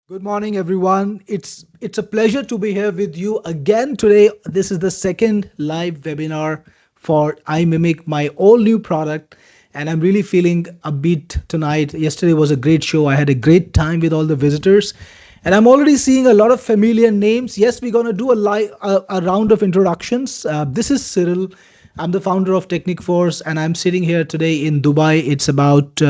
Good morning, everyone. It's a pleasure to be here with you again today. This is the second live webinar for Imimic, my all new product, and I'm really feeling a beat tonight. Yesterday was a great show. I had a great time with all the visitors, and I'm already seeing a lot of familiar names. Yes, we're gonna do a round of introductions. This is Cyril. I'm the founder of Technic Force, and I'm sitting here today in Dubai. It's about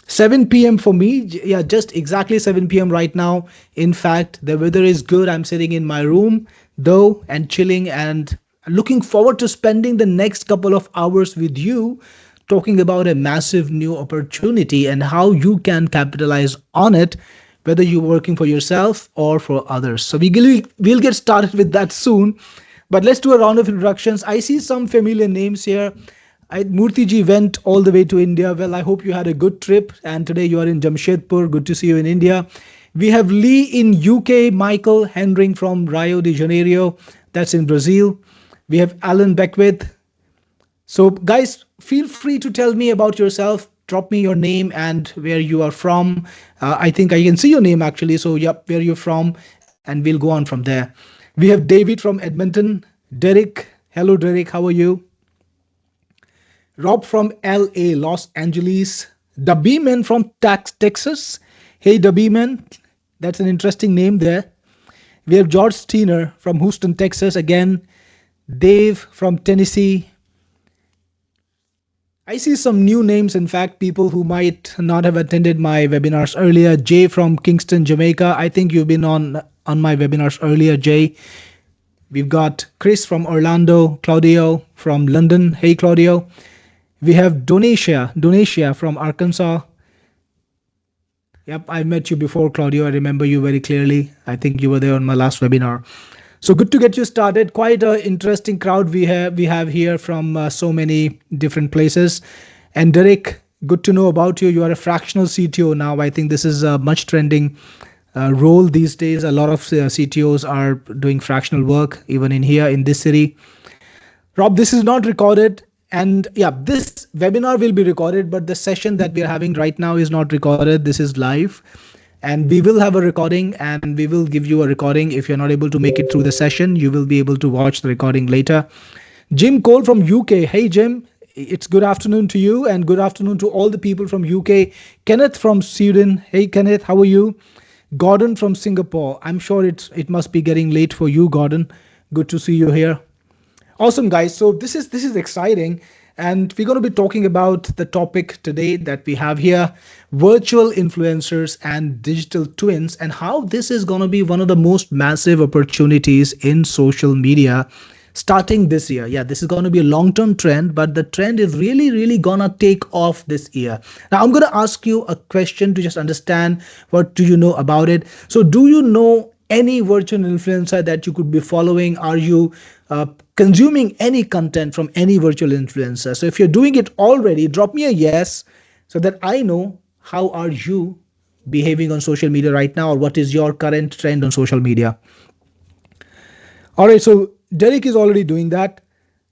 7 p.m. for me. Yeah, just exactly 7 p.m. right now. In fact, the weather is good. I'm sitting in my room, though, and chilling and looking forward to spending the next couple of hours with you talking about a massive new opportunity and how you can capitalize on it, whether you're working for yourself or for others. So we'll get started with that soon. But let's do a round of introductions. I see some familiar names here. Murthy ji went all the way to India. Well, I hope you had a good trip. And today you are in Jamshedpur. Good to see you in India. We have Lee in UK, Michael Henring from Rio de Janeiro. That's in Brazil. We have Alan Beckwith. So, guys, feel free to tell me about yourself. Drop me your name and where you are from. I think I can see your name actually. So, yep, where you're from. And we'll go on from there. We have David from Edmonton. Derek. Hello, Derek. How are you? Rob from LA, Los Angeles. Dabiman from Texas. Hey, Dabiman. That's an interesting name there. We have George Steiner from Houston, Texas. Again, Dave from Tennessee. I see some new names, in fact, people who might not have attended my webinars earlier. Jay from Kingston, Jamaica. I think you've been on my webinars earlier, Jay. We've got Chris from Orlando, Claudio from London. Hey, Claudio. We have Donatia from Arkansas. Yep, I met you before, Claudio. I remember you very clearly. I think you were there on my last webinar. So good to get you started. Quite an interesting crowd we have here from so many different places. And Derek, good to know about you. You are a fractional CTO now. I think this is a much trending role these days. A lot of CTOs are doing fractional work, even in here in this city. Rob, this is not recorded. And yeah, this webinar will be recorded, but the session that we are having right now is not recorded. This is live. And we will have a recording and we will give you a recording. If you're not able to make it through the session, you will be able to watch the recording later. Jim Cole from UK. Hey, Jim. It's good afternoon to you and good afternoon to all the people from UK. Kenneth from Sweden. Hey, Kenneth, how are you? Gordon from Singapore. I'm sure it must be getting late for you, Gordon. Good to see you here. Awesome, guys. So this is exciting, and we're going to be talking about the topic today that we have here: virtual influencers and digital twins, and how this is going to be one of the most massive opportunities in social media starting this year. Yeah, this is going to be a long-term trend, but the trend is really going to take off this year. Now, I'm going to ask you a question to just understand what do you know about it. So, do you know any virtual influencer that you could be following? Are you consuming any content from any virtual influencer? So if you're doing it already, drop me a yes so that I know how are you behaving on social media right now, or what is your current trend on social media. All right, so Derek is already doing that.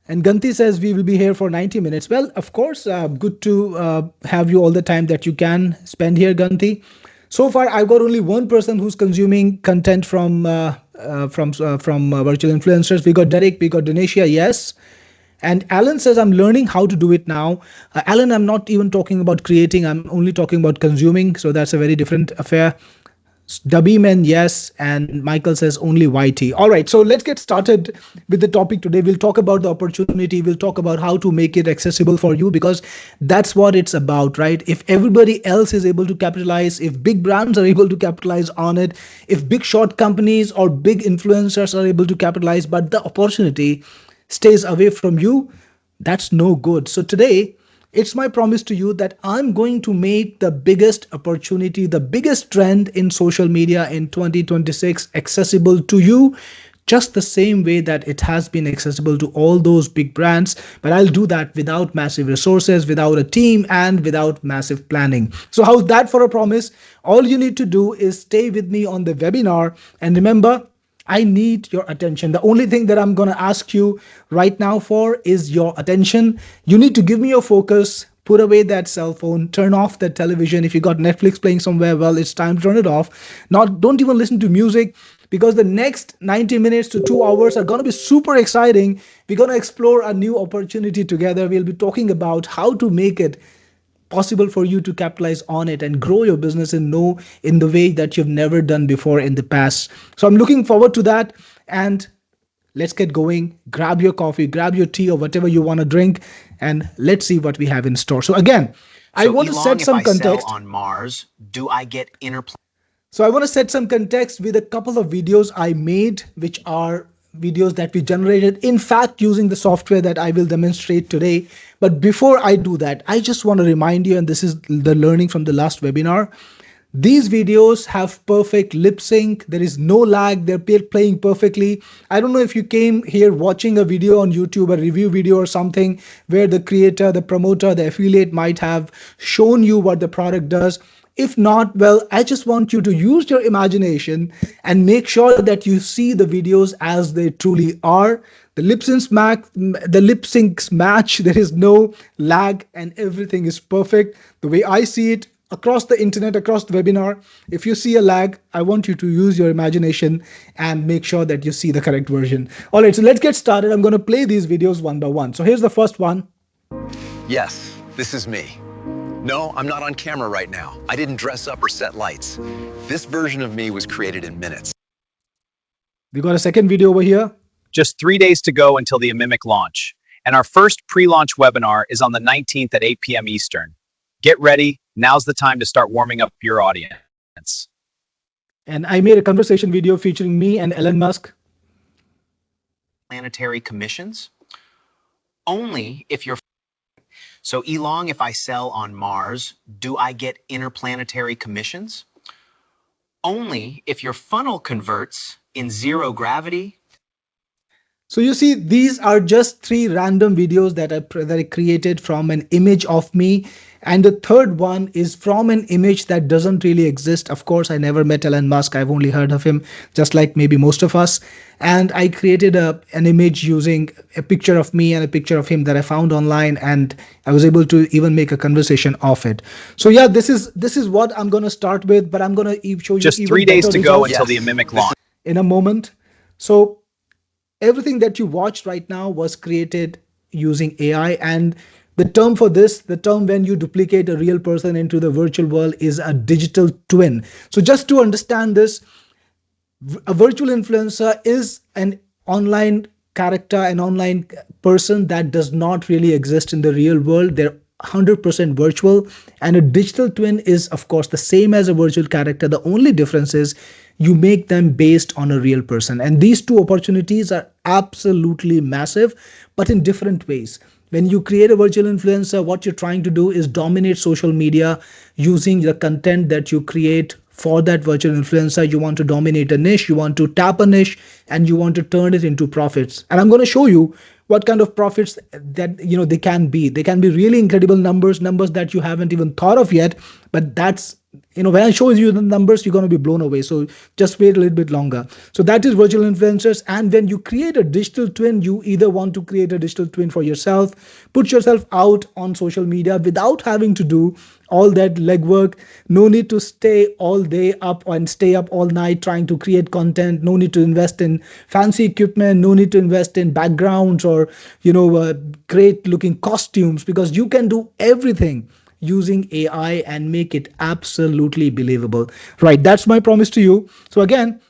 And Ganti says we will be here for 90 minutes. Well, of course, good to have you all the time that you can spend here, Ganti. So far, I've got only one person who's consuming content from virtual influencers. We got Derek, we got Donatia, yes. And Alan says, I'm learning how to do it now. Alan, I'm not even talking about creating, I'm only talking about consuming. So that's a very different affair. Dabiman, yes. And Michael says only YT. All right, so let's get started with the topic today. We'll talk about the opportunity. We'll talk about how to make it accessible for you, because that's what it's about, right? If everybody else is able to capitalize, if big brands are able to capitalize on it, if big short companies or big influencers are able to capitalize, but the opportunity stays away from you, that's no good. So today, it's my promise to you that I'm going to make the biggest opportunity, the biggest trend in social media in 2026 accessible to you, just the same way that it has been accessible to all those big brands. But I'll do that without massive resources, without a team, and without massive planning. So how's that for a promise? All you need to do is stay with me on the webinar. And remember, I need your attention. The only thing that I'm going to ask you right now for is your attention. You need to give me your focus, Put away that cell phone, turn off that television. If you got Netflix playing somewhere, well, it's time to turn it off. Not Don't even listen to music, because the next 90 minutes to 2 hours are going to be super exciting. We're going to explore a new opportunity together. We'll be talking about how to make it possible for you to capitalize on it and grow your business in the way that you've never done before in the past. So I'm looking forward to that. And let's get going. Grab your coffee, grab your tea, or whatever you want to drink, and let's see what we have in store. So again, I So want to Elon, set if some I sell context. on Mars, do I get interplanetary? So I want to set some context with a couple of videos I made, which are videos that we generated, in fact, using the software that I will demonstrate today. But before I do that, I just want to remind you, and this is the learning from the last webinar, these videos have perfect lip sync. There is no lag. They're playing perfectly. I don't know if you came here watching a video on YouTube, a review video or something, where the creator, the promoter, the affiliate might have shown you what the product does. If not, well, I just want you to use your imagination and make sure that you see the videos as they truly are. The lip syncs match. There is no lag, and everything is perfect. The way I see it, across the internet, across the webinar, if you see a lag, I want you to use your imagination and make sure that you see the correct version. All right, so let's get started. I'm going to play these videos one by one. So here's the first one. Yes, this is me. No, I'm not on camera right now. I didn't dress up or set lights. This version of me was created in minutes. We got a second video over here. Just 3 days to go until the Imimic launch, and our first pre-launch webinar is on the 19th at 8 p.m. Eastern. Get ready. Now's the time to start warming up your audience. And I made a conversation video featuring me and Elon Musk. Planetary commissions? Only if you're... So Elon, if I sell on Mars, do I get interplanetary commissions? Only if your funnel converts in zero gravity. So you see, these are just 3 random videos that I created from an image of me. And the third one is from an image that doesn't really exist. Of course, I never met Elon Musk. I've only heard of him, just like maybe most of us. And I created an image using a picture of me and a picture of him that I found online. And I was able to even make a conversation of it. So yeah, this is what I'm going to start with, but I'm going to show you just even 3 days better to go results until the Imimic launch. in a moment. So everything that you watched right now was created using AI. And the term for this, the term when you duplicate a real person into the virtual world, is a digital twin. So just to understand this, a virtual influencer is an online character, an online person that does not really exist in the real world. They're 100% virtual. And a digital twin is, of course, the same as a virtual character. The only difference is you make them based on a real person. And these two opportunities are absolutely massive, but in different ways. When you create a virtual influencer, what you're trying to do is dominate social media using the content that you create for that virtual influencer. You want to dominate a niche, you want to tap a niche, and you want to turn it into profits. And I'm going to show you what kind of profits that they can be. They can be really incredible numbers that you haven't even thought of yet. But that's when I show you the numbers, you're going to be blown away. So just wait a little bit longer. So that is virtual influencers. And when you create a digital twin, you either want to create a digital twin for yourself, put yourself out on social media without having to do all that legwork. No need to stay all day up and stay up all night trying to create content. No need to invest in fancy equipment. No need to invest in backgrounds or great looking costumes, because you can do everything using AI and make it absolutely believable. Right, that's my promise to you. So again,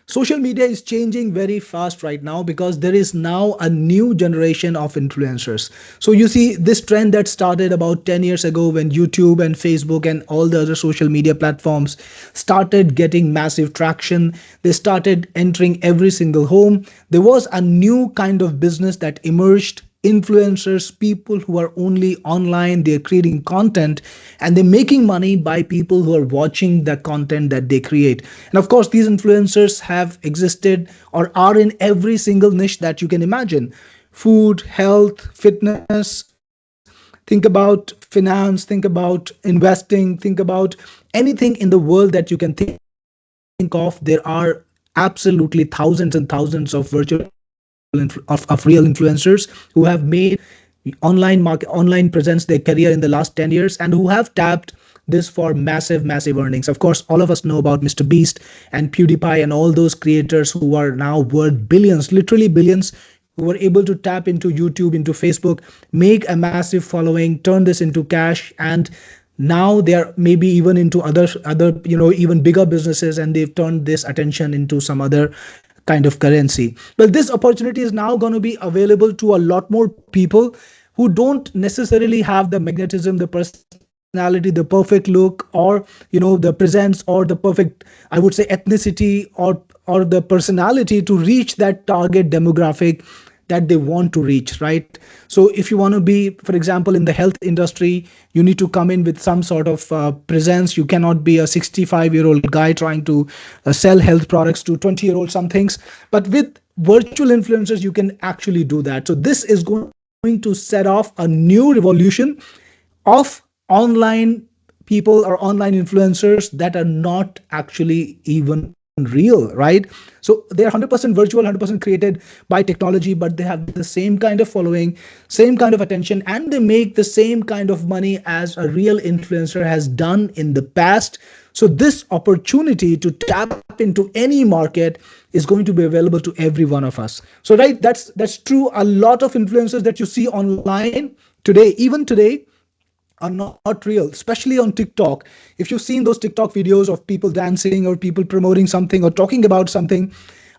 social media is changing very fast right now because there is now a new generation of influencers. So you see this trend that started about 10 years ago when YouTube and Facebook and all the other social media platforms started getting massive traction. They started entering every single home. There was a new kind of business that emerged. Influencers, people who are only online, they're creating content and they're making money by people who are watching the content that they create. And of course, these influencers have existed or are in every single niche that you can imagine: food, health, fitness. Think about finance, think about investing, think about anything in the world that you can think of. There are absolutely thousands and thousands of virtual of real influencers who have made online presents their career in the last 10 years and who have tapped this for massive earnings. Of course, all of us know about Mr. Beast and PewDiePie and all those creators who are now worth billions, literally billions, who were able to tap into YouTube, into Facebook, make a massive following, turn this into cash, and now they are maybe even into other even bigger businesses, and they've turned this attention into some other kind of currency. Well, this opportunity is now going to be available to a lot more people who don't necessarily have the magnetism, the personality, the perfect look, or the presence, or the perfect, I would say, ethnicity, or the personality to reach that target demographic that they want to reach, right? So if you want to be, for example, in the health industry, you need to come in with some sort of presence. You cannot be a 65-year-old guy trying to sell health products to 20-year-old somethings. But with virtual influencers, you can actually do that. So this is going to set off a new revolution of online people or online influencers that are not actually even real, right? So they're 100% virtual, 100% created by technology, but they have the same kind of following, same kind of attention, and they make the same kind of money as a real influencer has done in the past. So this opportunity to tap into any market is going to be available to every one of us. So right, that's true. A lot of influencers that you see online today, even today, are not real, especially on TikTok. If you've seen those TikTok videos of people dancing or people promoting something or talking about something,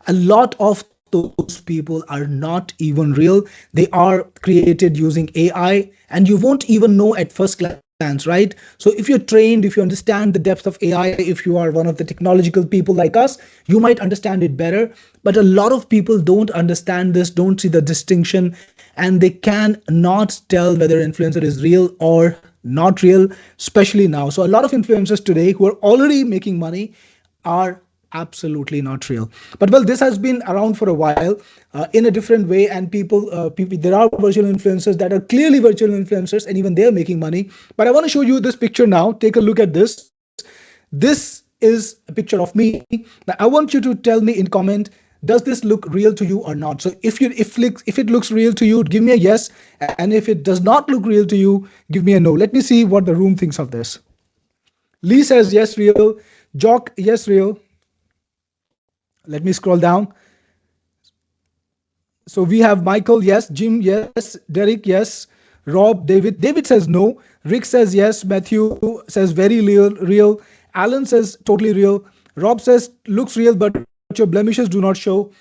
a lot of those people are not even real. They are created using AI, and you won't even know at first glance, right? So if you're trained, if you understand the depth of AI, if you are one of the technological people like us, you might understand it better. But a lot of people don't understand this, don't see the distinction, and they can not tell whether an influencer is real or not real, especially now. So a lot of influencers today who are already making money are absolutely not real. But well, this has been around for a while in a different way, and people, there are virtual influencers that are clearly virtual influencers, and even they're making money. But I want to show you this picture now. Take a look at this. This is a picture of me. Now I want you to tell me in comment, does this look real to you or not? So if it looks real to you, give me a yes, and if it does not look real to you, give me a no. Let me see what the room thinks of this. Lee says yes, real. Jock, yes, real. Let me scroll down. So we have Michael, yes. Jim, yes. Derek, yes. Rob, David says no. Rick says yes. Matthew says very real. Alan says totally real. Rob says looks real, but your blemishes do not show.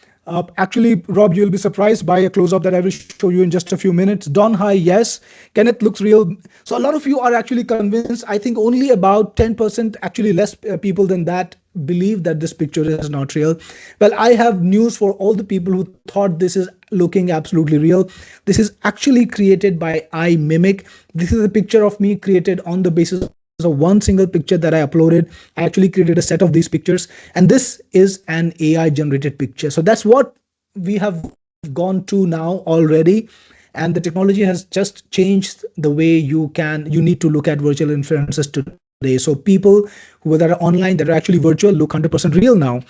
Actually, Rob, you'll be surprised by a close-up that I will show you in just a few minutes. Don, hi, yes. Kenneth looks real. So a lot of you are actually convinced. I think only about 10%, actually less people than that, believe that this picture is not real. Well, I have news for all the people who thought this is looking absolutely real. This is actually created by Imimic. This is a picture of me created on the basis of one single picture that I uploaded. I actually created a set of these pictures, and this is an AI generated picture. So that's what we have gone to now already, and the technology has just changed the way you need to look at virtual influencers today. So people who that are online, that are actually virtual, look 100% real now.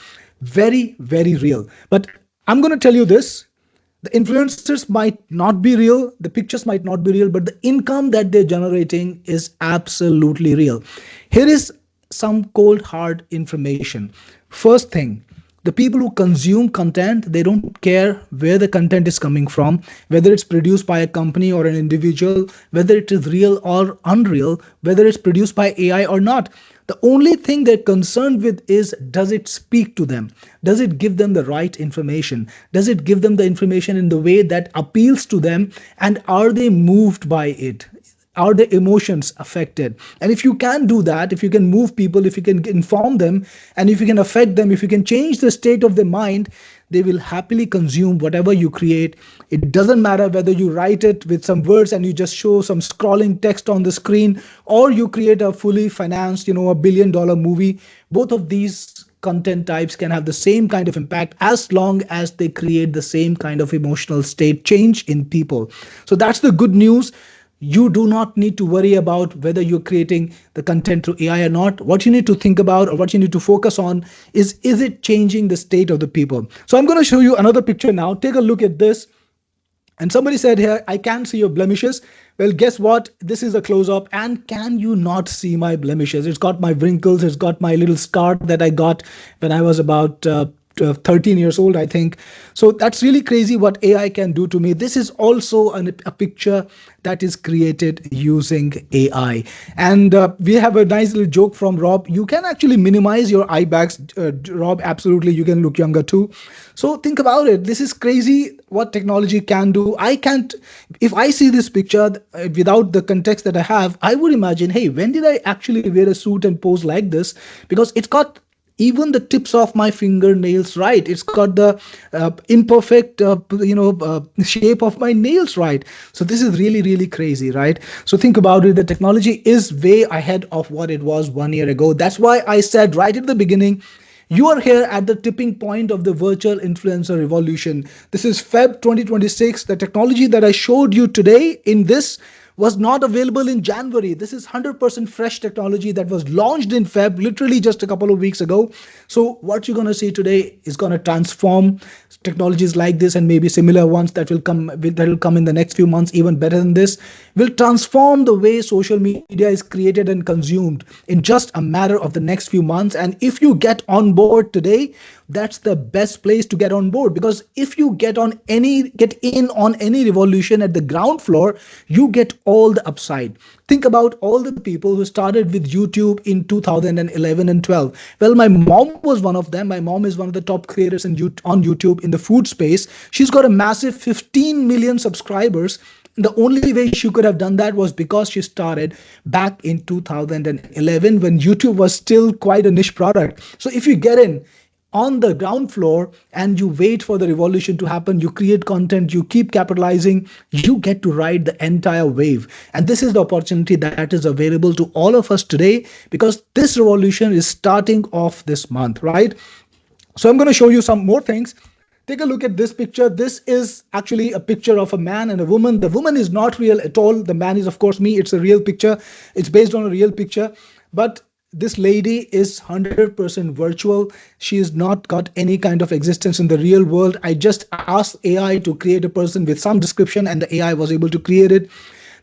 Very real. But I'm going to tell you this: the influencers might not be real, the pictures might not be real, but the income that they're generating is absolutely real. Here is some cold hard information. First thing, the people who consume content, they don't care where the content is coming from, whether it's produced by a company or an individual, whether it is real or unreal, whether it's produced by AI or not. The only thing they're concerned with is, does it speak to them? Does it give them the right information? Does it give them the information in the way that appeals to them? And are they moved by it? Are their emotions affected? And if you can do that, if you can move people, if you can inform them, and if you can affect them, if you can change the state of their mind, they will happily consume whatever you create. It doesn't matter whether you write it with some words and you just show some scrolling text on the screen, or you create a fully financed, $1 billion movie. Both of these content types can have the same kind of impact as long as they create the same kind of emotional state change in people. So that's the good news. You do not need to worry about whether you're creating the content through AI or not. What you need to think about, or what you need to focus on, is it changing the state of the people? So I'm going to show you another picture now. Take a look at this. And somebody said here, I can't see your blemishes. Well, guess what? This is a close up. And can you not see my blemishes? It's got my wrinkles, it's got my little scar that I got when I was about 13 years old, I think. So that's really crazy what AI can do to me. This is also a picture that is created using AI. And we have a nice little joke from Rob. You can actually minimize your eye bags, Rob. Absolutely, you can look younger too. So think about it. This is crazy what technology can do. I can't, if I see this picture without the context that I have, I would imagine, hey, when did I actually wear a suit and pose like this? Because it's got even the tips of my fingernails right. It's got the imperfect shape of my nails right. So this is really really crazy, right? So think about it, the technology is way ahead of what it was 1 year ago. That's why I said right at the beginning, you are here at the tipping point of the virtual influencer revolution. This is Feb 2026. The technology that I showed you today in this was not available in January. This is 100% fresh technology that was launched in Feb, literally just a couple of weeks ago. So what you're going to see today is going to transform technologies like this, and maybe similar ones that will come in the next few months, even better than this, will transform the way social media is created and consumed in just a matter of the next few months. And if you get on board today, that's the best place to get on board, because if you get in on any revolution at the ground floor, you get all the upside. Think about all the people who started with YouTube in 2011 and 12. Well, my mom was one of them. My mom is one of the top creators on YouTube in the food space. She's got a massive 15 million subscribers. The only way she could have done that was because she started back in 2011 when YouTube was still quite a niche product. So if you get in on the ground floor and you wait for the revolution to happen, you create content, you keep capitalizing, you get to ride the entire wave. And this is the opportunity that is available to all of us today, because this revolution is starting off this month, right? So I'm going to show you some more things. Take a look at this picture. This is actually a picture of a man and a woman. The woman is not real at all. The man is, of course, me. It's a real picture. It's based on a real picture. But this lady is 100% virtual. She has not got any kind of existence in the real world. I just asked AI to create a person with some description, and the AI was able to create it.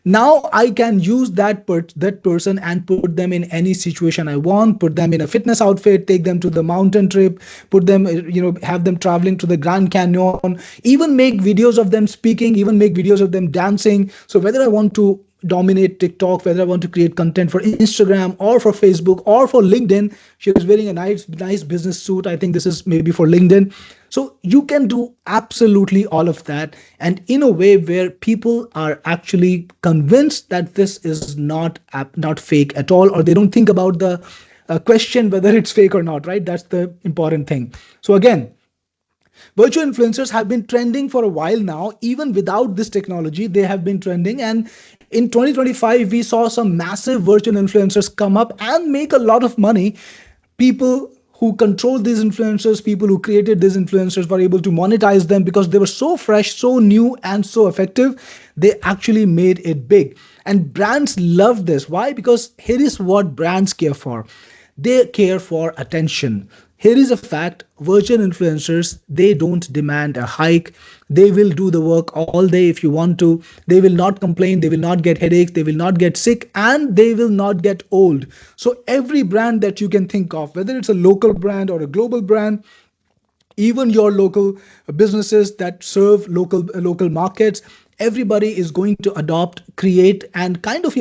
Now I can use that person and put them in any situation I want, put them in a fitness outfit, take them to the mountain trip, put them, have them traveling to the Grand Canyon, even make videos of them speaking, even make videos of them dancing. So whether I want to dominate TikTok, whether I want to create content for Instagram or for Facebook or for LinkedIn. She was wearing a nice business suit. I think this is maybe for LinkedIn. So you can do absolutely all of that, and in a way where people are actually convinced that this is not fake at all, or they don't think about the question whether it's fake or not, right? That's the important thing. So again, virtual influencers have been trending for a while now. Even without this technology, they have been trending. And in 2025, we saw some massive virtual influencers come up and make a lot of money. People who control these influencers, people who created these influencers, were able to monetize them because they were so fresh, so new, and so effective. They actually made it big. And brands love this. Why? Because here is what brands care for. They care for attention. Here is a fact: virtual influencers, they don't demand a hike. They will do the work all day if you want to. They will not complain. They will not get headaches. They will not get sick, and they will not get old. So every brand that you can think of, whether it's a local brand or a global brand, even your local businesses that serve local markets, everybody is going to adopt, create, and kind of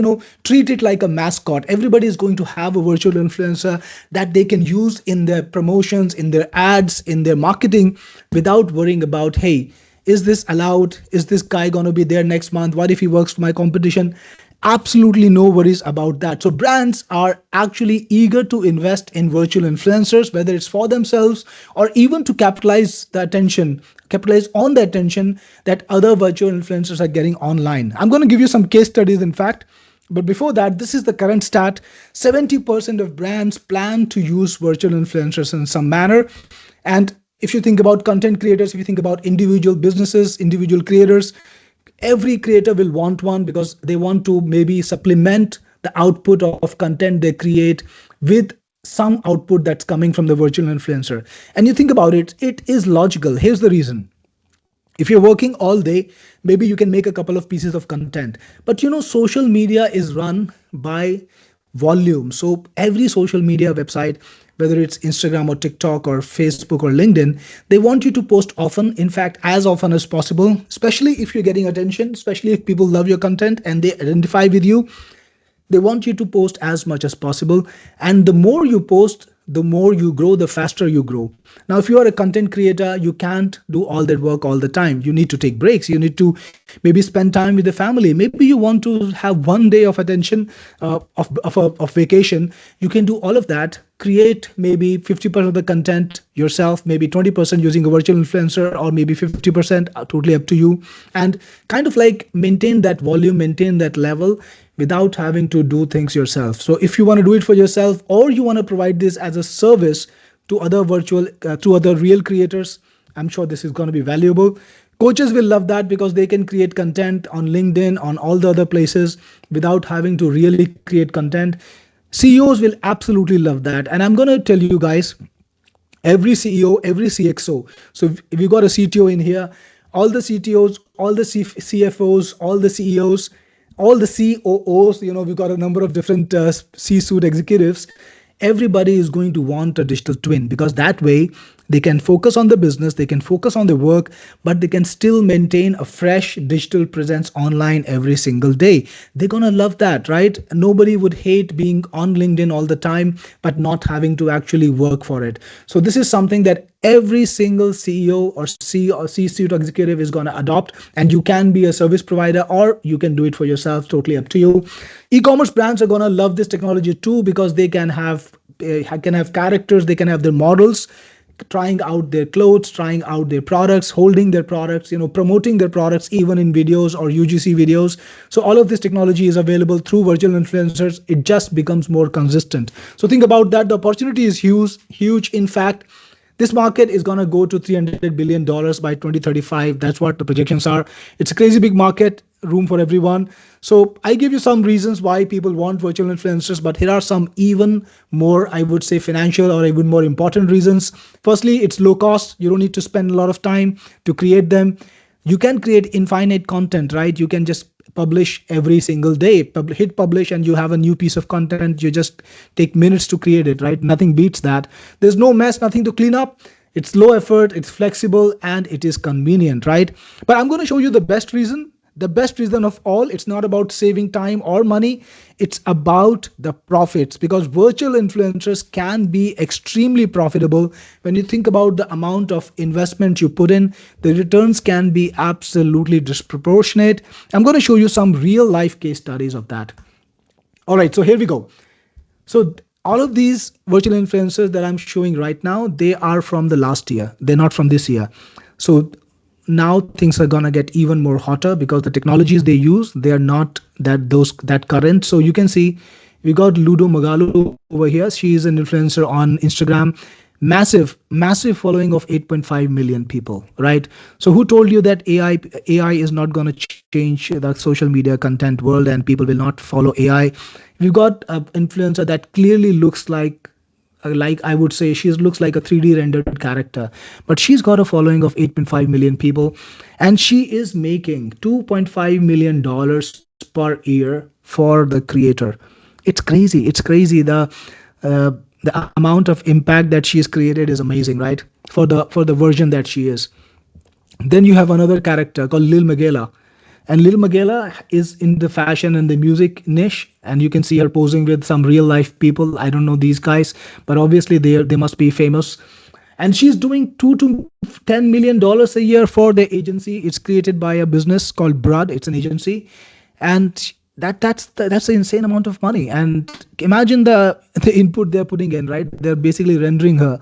treat it like a mascot. Everybody is going to have a virtual influencer that they can use in their promotions, in their ads, in their marketing, without worrying about, hey, is this allowed? Is this guy going to be there next month? What if he works for my competition? Absolutely no worries about that. So brands are actually eager to invest in virtual influencers, whether it's for themselves or even to capitalize on the attention that other virtual influencers are getting online. I'm going to give you some case studies, in fact. But before that, this is the current stat. 70% of brands plan to use virtual influencers in some manner. And if you think about content creators, if you think about individual businesses, individual creators, every creator will want one, because they want to maybe supplement the output of content they create with some output that's coming from the virtual influencer. And you think about it, it is logical. Here's the reason. If you're working all day, maybe you can make a couple of pieces of content. But social media is run by volume. So every social media website, whether it's Instagram or TikTok or Facebook or LinkedIn, they want you to post often. In fact, as often as possible, especially if you're getting attention, especially if people love your content and they identify with you. They want you to post as much as possible. And the more you post, the more you grow, the faster you grow. Now, if you are a content creator, you can't do all that work all the time. You need to take breaks. You need to maybe spend time with the family. Maybe you want to have one day of attention, of vacation. You can do all of that. Create maybe 50% of the content yourself, maybe 20% using a virtual influencer, or maybe 50%, totally up to you. And kind of like maintain that volume, maintain that level without having to do things yourself. So if you want to do it for yourself, or you want to provide this as a service to other to other real creators, I'm sure this is going to be valuable. Coaches will love that because they can create content on LinkedIn, on all the other places without having to really create content. CEOs will absolutely love that. And I'm going to tell you guys, every CEO, every CXO. So if you got a CTO in here, all the CTOs, all the CFOs, all the CEOs, all the COOs, we've got a number of different C-suite executives. Everybody is going to want a digital twin, because that way they can focus on the business, they can focus on the work, but they can still maintain a fresh digital presence online every single day. They're going to love that, right? Nobody would hate being on LinkedIn all the time, but not having to actually work for it. So this is something that every single CEO or C-suite executive is going to adopt, and you can be a service provider or you can do it for yourself, totally up to you. E-commerce brands are going to love this technology too, because they can have characters, they can have their models trying out their clothes, trying out their products, holding their products, promoting their products even in videos or UGC videos. So all of this technology is available through virtual influencers. It just becomes more consistent. So think about that. The opportunity is huge. In fact, this market is going to go to $300 billion by 2035. That's what the projections are. It's a crazy big market, room for everyone. So I give you some reasons why people want virtual influencers, but here are some even more, I would say, financial or even more important reasons. Firstly, it's low cost. You don't need to spend a lot of time to create them. You can create infinite content, right? You can just publish every single day, hit publish, and you have a new piece of content. You just take minutes to create it, right? Nothing beats that. There's no mess, nothing to clean up. It's low effort, it's flexible, and it is convenient, right? But I'm going to show you the best reason. The best reason of all. It's not about saving time or money. It's about the profits, because virtual influencers can be extremely profitable. When you think about the amount of investment you put in, the returns can be absolutely disproportionate. I'm going to show you some real life case studies of that. All right, so here we go. So all of these virtual influencers that I'm showing right now, they are from the last year. They're not from this year. So now things are gonna get even more hotter, because the technologies they use, they are not that current. So you can see we got Ludo Magalu over here. She is an influencer on Instagram. Massive following of 8.5 million people, right? So who told you that AI is not going to change the social media content world and people will not follow AI? We've got an influencer that clearly looks like I would say she looks like a 3D rendered character, but she's got a following of 8.5 million people, and she is making $2.5 million per year for the creator. It's crazy. It's crazy. The amount of impact that she's created is amazing, right? For the version that she is. Then you have another character called Lil Magela. And Lil Magela is in the fashion and the music niche, and you can see her posing with some real life people. I don't know these guys, but obviously they must be famous. And she's doing $2 to $10 million a year for the agency. It's created by a business called Brud. It's an agency, and that's an insane amount of money. And imagine the input they're putting in, right? They're basically rendering her.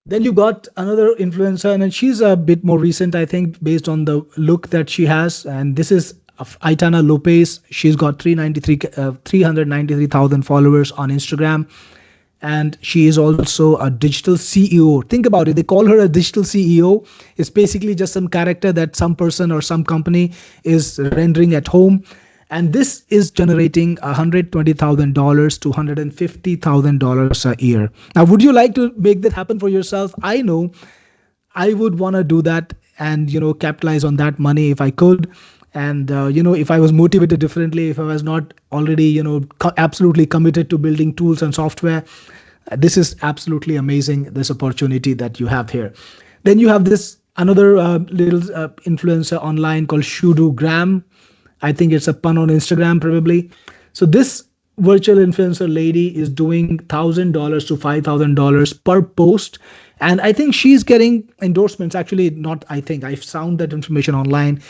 Then you got another influencer, and she's a bit more recent, I think, based on the look that she has. And this is Aitana Lopez. She's got 393,000 followers on Instagram. And she is also a digital CEO. Think about it. They call her a digital CEO. It's basically just some character that some person or some company is rendering at home. And this is generating $120,000 to $150,000 a year. Now, would you like to make that happen for yourself? I know I would want to do that and capitalize on that money if I could. And if I was motivated differently, if I was not already absolutely committed to building tools and software, this is absolutely amazing, this opportunity that you have here. Then you have this another little influencer online called Shudu Graham. I think it's a pun on Instagram, probably. So this virtual influencer lady is doing $1,000 to $5,000 per post, and I think she's getting endorsements. Actually, not I think I found that information online.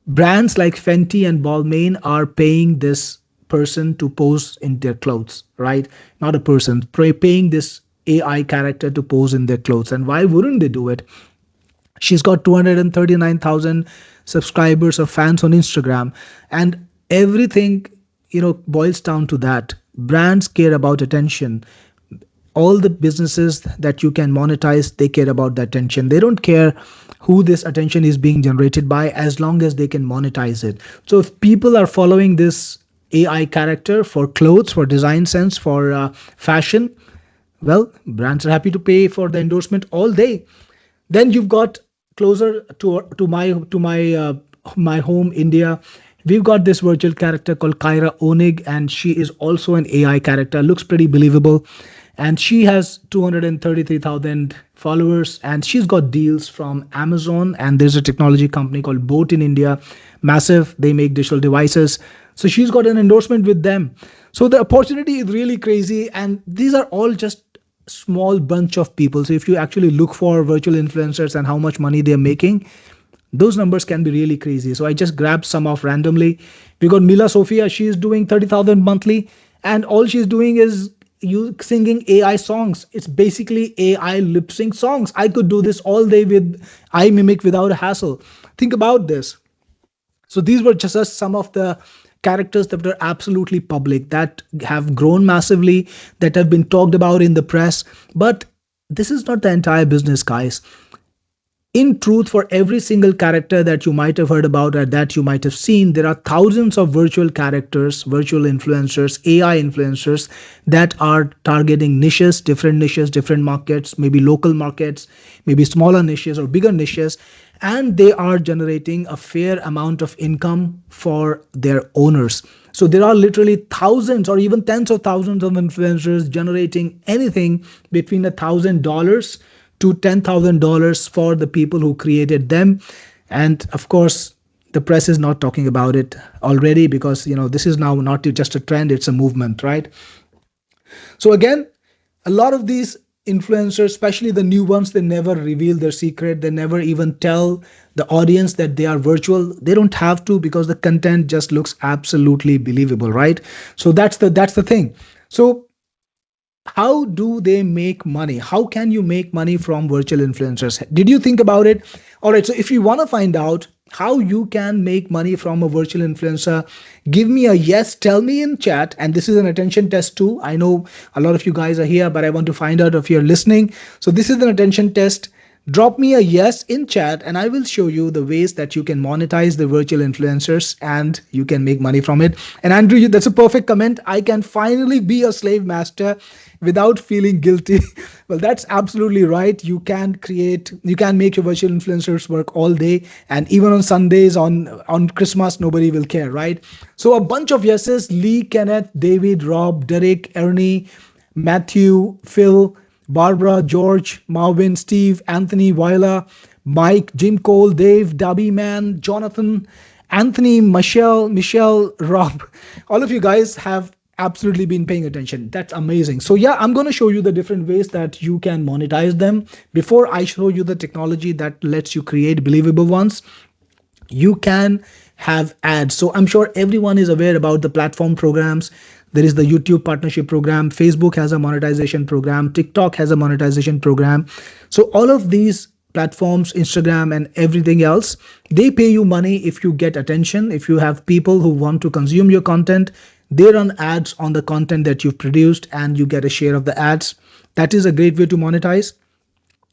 Brands like Fenty and Balmain are paying this person to pose in their clothes, right? Not a person, paying this AI character to pose in their clothes. And why wouldn't they do it? She's got 239,000 subscribers or fans on Instagram. And everything, boils down to that. Brands care about attention. All the businesses that you can monetize, they care about the attention. They don't care who this attention is being generated by, as long as they can monetize it. So if people are following this AI character for clothes, for design sense, for fashion, well, brands are happy to pay for the endorsement all day. Then you've got closer to my home, India. We've got this virtual character called Kyra Onig, and she is also an AI character. Looks pretty believable, and she has 233,000 followers, and she's got deals from Amazon, and there's a technology company called Boat in India, massive. They make digital devices, so she's got an endorsement with them. So the opportunity is really crazy, and these are all just small bunch of people. So if you actually look for virtual influencers and how much money they're making, those numbers can be really crazy. So I just grabbed some off randomly. We got Mila Sofia. She's doing 30,000 monthly, and all she's doing is you singing AI songs. It's basically AI lip sync songs. I could do this all day with Imimic without a hassle. Think about this. So these were just some of the characters that were absolutely public, that have grown massively, that have been talked about in the press. But this is not the entire business, guys. In truth, for every single character that you might have heard about or that you might have seen, there are thousands of virtual characters, virtual influencers, AI influencers that are targeting niches, different markets, maybe local markets, maybe smaller niches or bigger niches, and they are generating a fair amount of income for their owners. So there are literally thousands or even tens of thousands of influencers generating anything between $1,000 to $10,000 for the people who created them. And of course, the press is not talking about it already, because this is now not just a trend, it's a movement, right? So again, a lot of these influencers, especially the new ones, they never reveal their secret. They never even tell the audience that they are virtual. They don't have to, because the content just looks absolutely believable, right? So that's the thing. So how do they make money? How can you make money from virtual influencers? Did you think about it? All right, so if you want to find out how you can make money from a virtual influencer, give me a yes, tell me in chat. And this is an attention test too. I know a lot of you guys are here, but I want to find out if you're listening. So this is an attention test. Drop me a yes in chat, and I will show you the ways that you can monetize the virtual influencers and you can make money from it. And Andrew, that's a perfect comment. I can finally be a slave master without feeling guilty. Well, that's absolutely right. You can make your virtual influencers work all day, and even on Sundays, on Christmas, nobody will care, right? So a bunch of yeses: Lee, Kenneth, David, Rob, Derek, Ernie, Matthew, Phil, Barbara, George, Marvin, Steve, Anthony, Viola, Mike, Jim Cole, Dave, Dabby Man, Jonathan, Anthony, Michelle, Rob. All of you guys have absolutely been paying attention. That's amazing. So yeah, I'm going to show you the different ways that you can monetize them. Before I show you the technology that lets you create believable ones, you can have ads. So I'm sure everyone is aware about the platform programs. There is the YouTube partnership program. Facebook has a monetization program. TikTok has a monetization program. So all of these platforms, Instagram and everything else, they pay you money if you get attention. If you have people who want to consume your content, they run ads on the content that you've produced and you get a share of the ads. That is a great way to monetize.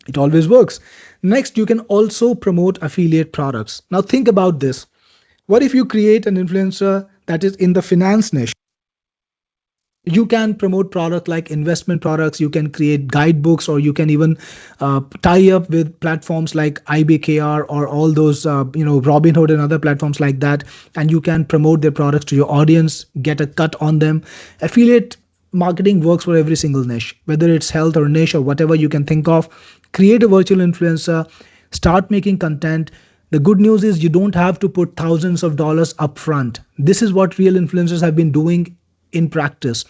It always works. Next, you can also promote affiliate products. Now think about this. What if you create an influencer that is in the finance niche? You can promote product like investment products, you can create guidebooks, or you can even tie up with platforms like ibkr or all those robinhood and other platforms like that, and you can promote their products to your audience, get a cut on them. Affiliate marketing works for every single niche, whether it's health or niche or whatever you can think of. Create a virtual influencer, start making content. The good news is you don't have to put thousands of dollars upfront. This is what real influencers have been doing in practice.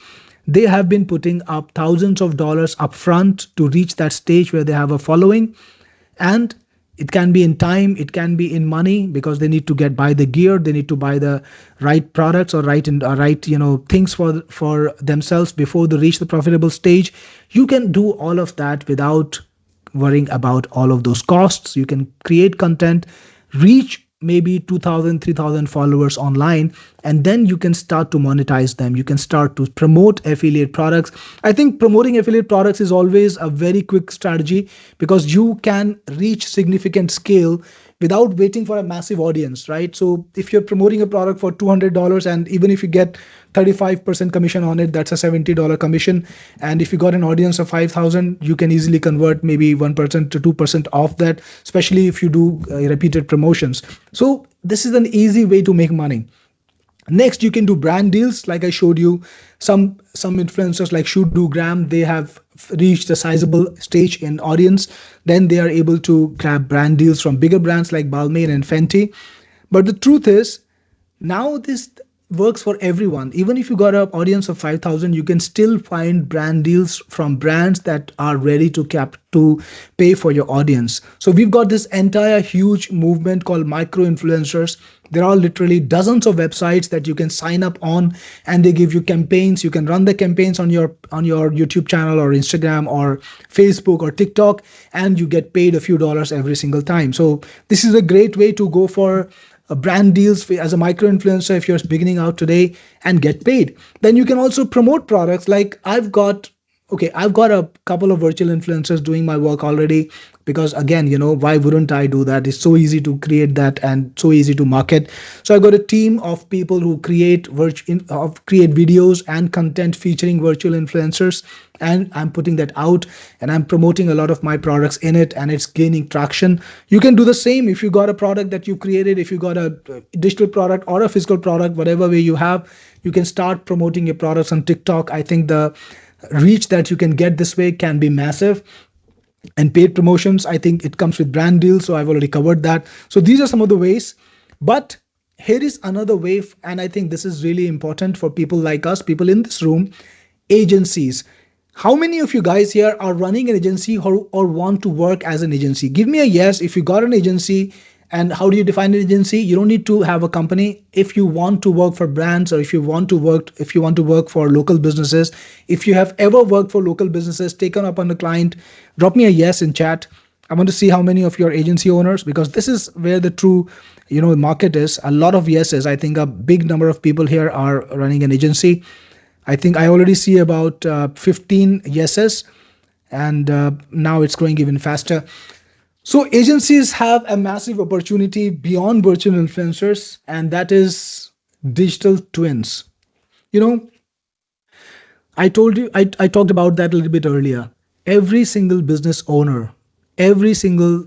They have been putting up thousands of dollars upfront to reach that stage where they have a following. And it can be in time, it can be in money, because they need to get buy the gear, they need to buy the right products or right things for themselves before they reach the profitable stage. You can do all of that without worrying about all of those costs. You can create content, reach maybe 2000, 3000 followers online, and then you can start to monetize them. You can start to promote affiliate products. I think promoting affiliate products is always a very quick strategy, because you can reach significant scale without waiting for a massive audience, right? So if you're promoting a product for $200, and even if you get 35% commission on it, that's a $70 commission. And if you got an audience of 5,000, you can easily convert maybe 1% to 2% off that, especially if you do repeated promotions. So this is an easy way to make money. Next, you can do brand deals. Like I showed you, some influencers like Shoot Do Gram, they have reached a sizable stage in audience. Then they are able to grab brand deals from bigger brands like Balmain and Fenty. But the truth is, now this works for everyone. Even if you got an audience of 5,000, you can still find brand deals from brands that are ready to pay for your audience. So we've got this entire huge movement called micro influencers. There are literally dozens of websites that you can sign up on, and they give you campaigns. You can run the campaigns on your YouTube channel or Instagram or Facebook or TikTok, and you get paid a few dollars every single time. So this is a great way to go for brand deals as a micro influencer if you're beginning out today and get paid. Then you can also promote products. Like I've got a couple of virtual influencers doing my work already, because again, why wouldn't I do that? It's so easy to create that and so easy to market. So I got a team of people who create videos and content featuring virtual influencers, and I'm putting that out, and I'm promoting a lot of my products in it, and it's gaining traction. You can do the same if you got a product that you created. If you got a digital product or a physical product, whatever way you have, you can start promoting your products on TikTok. I think the reach that you can get this way can be massive. And paid promotions, I think it comes with brand deals, so I've already covered that. So these are some of the ways. But here is another way, and I think this is really important for people like us, people in this room: agencies. How many of you guys here are running an agency or want to work as an agency? Give me a yes if you got an agency. And how do you define an agency? You don't need to have a company. If you want to work for brands, or if you want to work for local businesses, if you have ever worked for local businesses, taken up on a client, drop me a yes in chat. I want to see how many of your agency owners, because this is where the true market is. A lot of yeses. I think a big number of people here are running an agency. I think I already see about 15 yeses, and now it's growing even faster. So agencies have a massive opportunity beyond virtual influencers, and that is digital twins. You know, I told you, I talked about that a little bit earlier. Every single business owner, every single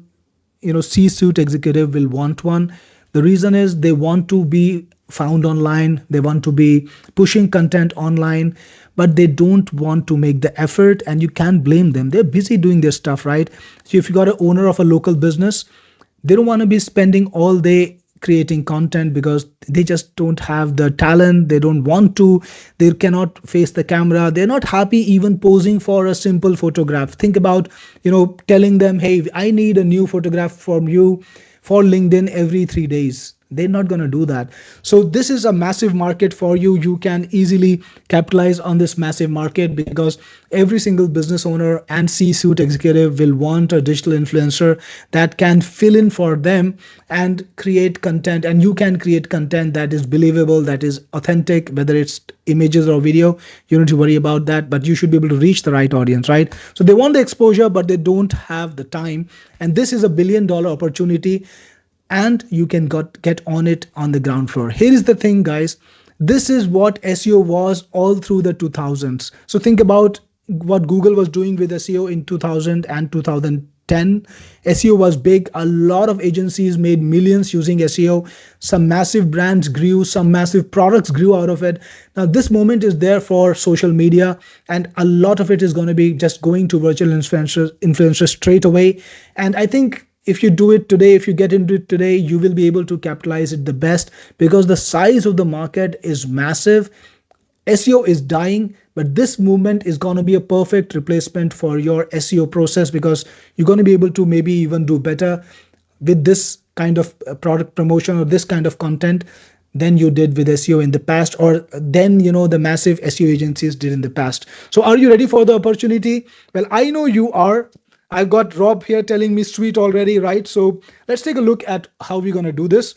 C-suite executive will want one. The reason is they want to be found online, they want to be pushing content online, but they don't want to make the effort, and you can't blame them. They're busy doing their stuff, right? So if you got an owner of a local business, they don't want to be spending all day creating content, because they just don't have the talent. They don't want to. They cannot face the camera. They're not happy even posing for a simple photograph. Think about telling them, hey, I need a new photograph from you for LinkedIn every 3 days. They're not going to do that. So this is a massive market for you. You can easily capitalize on this massive market, because every single business owner and C-suite executive will want a digital influencer that can fill in for them and create content. And you can create content that is believable, that is authentic, whether it's images or video. You don't need to worry about that, but you should be able to reach the right audience, right? So they want the exposure, but they don't have the time. And this is a $1 billion opportunity, and you can get on it on the ground floor. Here is the thing, guys. This is what SEO was all through the 2000s. So think about what Google was doing with SEO in 2000 and 2010. SEO was big. A lot of agencies made millions using SEO. Some massive brands grew, some massive products grew out of it. Now, this moment is there for social media, and a lot of it is going to be just going to virtual influencers straight away. And I think if you do it today, if you get into it today, you will be able to capitalize it the best because the size of the market is massive. SEO is dying, but this movement is going to be a perfect replacement for your SEO process because you're going to be able to maybe even do better with this kind of product promotion or this kind of content than you did with SEO in the past, or then the massive SEO agencies did in the past. So are you ready for the opportunity? Well, I know you are. I've got Rob here telling me sweet already, right? So let's take a look at how we're going to do this.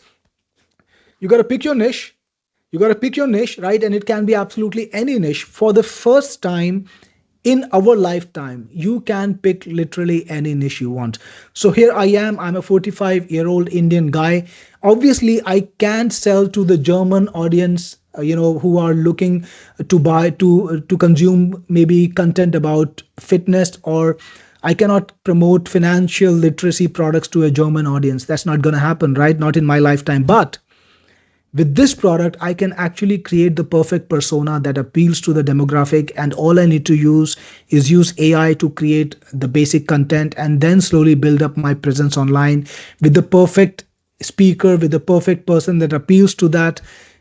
You got to pick your niche. You got to pick your niche, right? And it can be absolutely any niche. For the first time in our lifetime, you can pick literally any niche you want. So here I am. I'm a 45-year-old Indian guy. Obviously, I can't sell to the German audience, who are looking to buy to consume maybe content about fitness, or I cannot promote financial literacy products to a German audience. That's not going to happen, right? Not in my lifetime. But with this product, I can actually create the perfect persona that appeals to the demographic, and all I need to use AI to create the basic content and then slowly build up my presence online with the perfect speaker, with the perfect person that appeals to that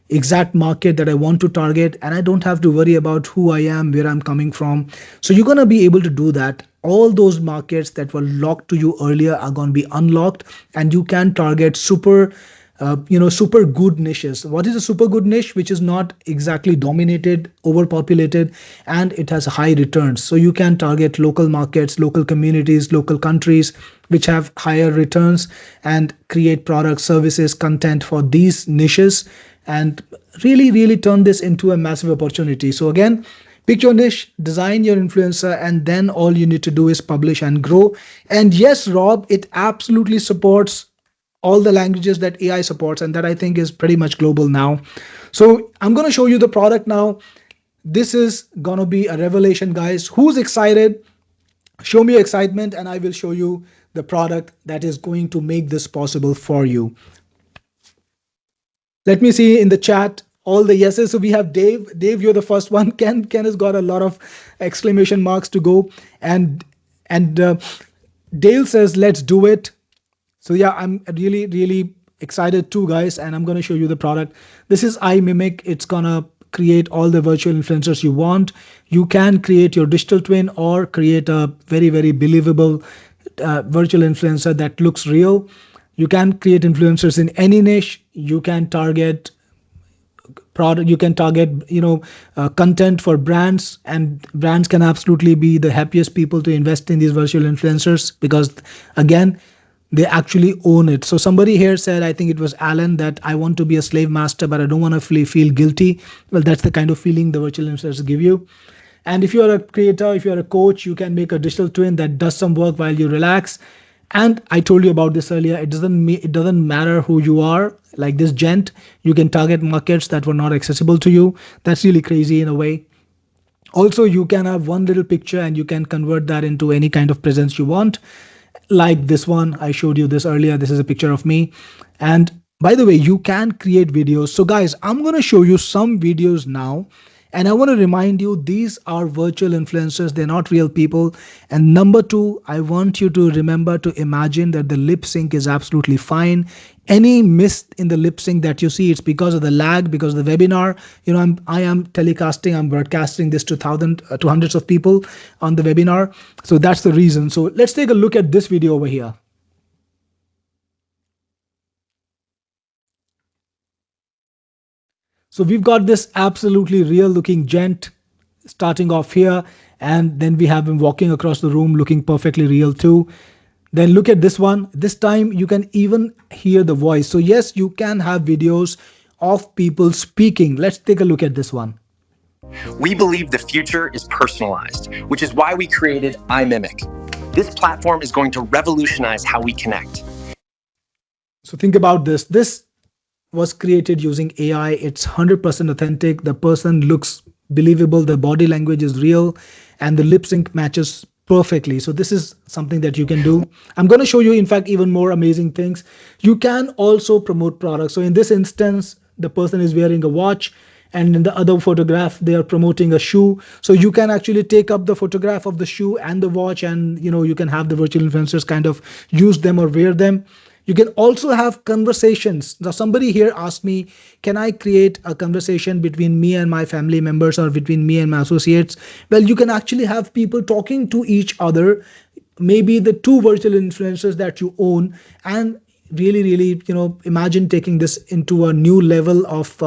exact market that I want to target. And I don't have to worry about who I am, where I'm coming from. So you're going to be able to do that. All those markets that were locked to you earlier are going to be unlocked, and you can target super good niches. What is a super good niche? Which is not exactly dominated, overpopulated, and it has high returns. So you can target local markets, local communities, local countries, which have higher returns, and create products, services, content for these niches, and really, really turn this into a massive opportunity. So again, pick your niche, design your influencer, and then all you need to do is publish and grow. And yes, Rob, it absolutely supports all the languages that AI supports, and that I think is pretty much global now. So I'm going to show you the product now. This is going to be a revelation, guys. Who's excited? Show me your excitement, and I will show you the product that is going to make this possible for you. Let me see in the chat all the yeses. So we have Dave. Dave, you're the first one. Ken has got a lot of exclamation marks to go, and Dale says, let's do it. So yeah, I'm really, really excited too, guys, and I'm going to show you the product. This is Imimic. It's going to create all the virtual influencers you want. You can create your digital twin or create a very, very believable virtual influencer that looks real. You can create influencers in any niche. You can target product, you can target content for brands, and brands can absolutely be the happiest people to invest in these virtual influencers because, again, they actually own it. So somebody here said, I think it was Alan, that I want to be a slave master, but I don't want to feel guilty. Well, that's the kind of feeling the virtual influencers give you. And if you're a creator, if you're a coach, you can make a digital twin that does some work while you relax. And I told you about this earlier. It doesn't matter who you are. Like this gent, you can target markets that were not accessible to you. That's really crazy in a way. Also, you can have one little picture and you can convert that into any kind of presence you want. Like this one, I showed you this earlier. This is a picture of me. And by the way, you can create videos. So guys, I'm going to show you some videos now. And I want to remind you, these are virtual influencers. They're not real people. And number two, I want you to remember to imagine that the lip sync is absolutely fine. Any miss in the lip sync that you see, it's because of the lag, because of the webinar. I am telecasting, I'm broadcasting this to hundreds of people on the webinar. So that's the reason. So let's take a look at this video over here. So we've got this absolutely real looking gent starting off here, and then we have him walking across the room looking perfectly real too. Then look at this one. This time you can even hear the voice. So yes, you can have videos of people speaking. Let's take a look at this one. We believe the future is personalized, which is why we created Imimic. This platform is going to revolutionize how we connect. So think about this. This was created using AI. It's 100% authentic. The person looks believable. The body language is real, and the lip sync matches perfectly. So this is something that you can do. I'm going to show you, in fact, even more amazing things. You can also promote products. So in this instance, the person is wearing a watch, and in the other photograph they are promoting a shoe. So you can actually take up the photograph of the shoe and the watch, and you can have the virtual influencers kind of use them or wear them. You can also have conversations. Now, somebody here asked me, can I create a conversation between me and my family members or between me and my associates? Well, you can actually have people talking to each other, maybe the two virtual influencers that you own, and really, imagine taking this into a new level of,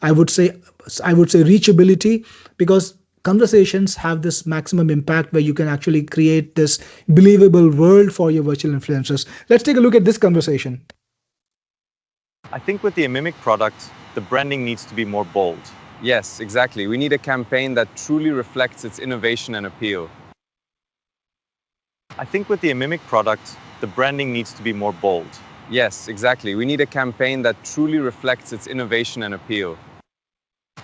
I would say, reachability, because conversations have this maximum impact where you can actually create this believable world for your virtual influencers. Let's take a look at this conversation. I think with the Imimic product, the branding needs to be more bold. Yes, exactly. We need a campaign that truly reflects its innovation and appeal. I think with the Imimic product, the branding needs to be more bold. Yes, exactly. We need a campaign that truly reflects its innovation and appeal.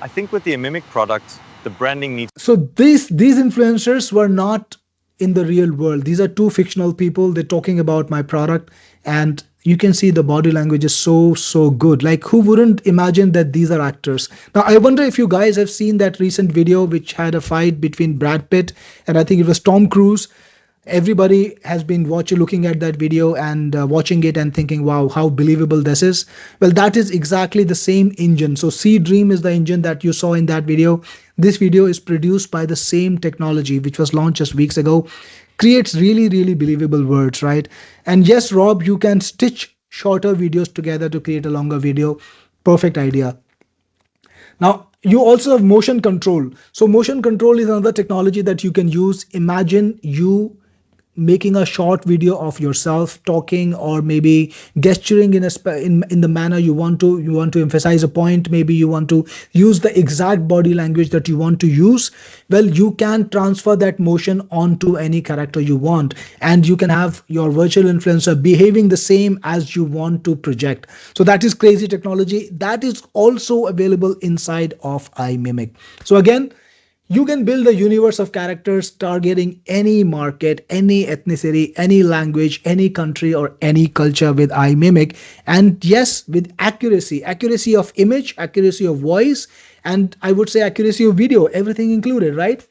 I think with the Imimic product, the branding needs. So these influencers were not in the real world. These are two fictional people. They're talking about my product, and you can see the body language is so good. Like, who wouldn't imagine that these are actors? Now, I wonder if you guys have seen that recent video which had a fight between Brad Pitt and I think it was Tom Cruise. Everybody has been looking at that video and watching it and thinking, wow, how believable this is. Well, that is exactly the same engine. So C Dream is the engine that you saw in that video. This video is produced by the same technology which was launched just weeks ago. Creates really believable words, right? And yes, Rob, you can stitch shorter videos together to create a longer video. Perfect idea. Now, you also have motion control. So motion control is another technology that you can use. Imagine you making a short video of yourself talking, or maybe gesturing in the manner you want to emphasize a point. Maybe you want to use the exact body language that you want to use. Well, you can transfer that motion onto any character you want, and you can have your virtual influencer behaving the same as you want to project. So that is crazy technology that is also available inside of iMimic. So again, you can build a universe of characters targeting any market, any ethnicity, any language, any country, or any culture with iMimic. And yes, with accuracy of image, accuracy of voice, and I would say accuracy of video, everything included, right?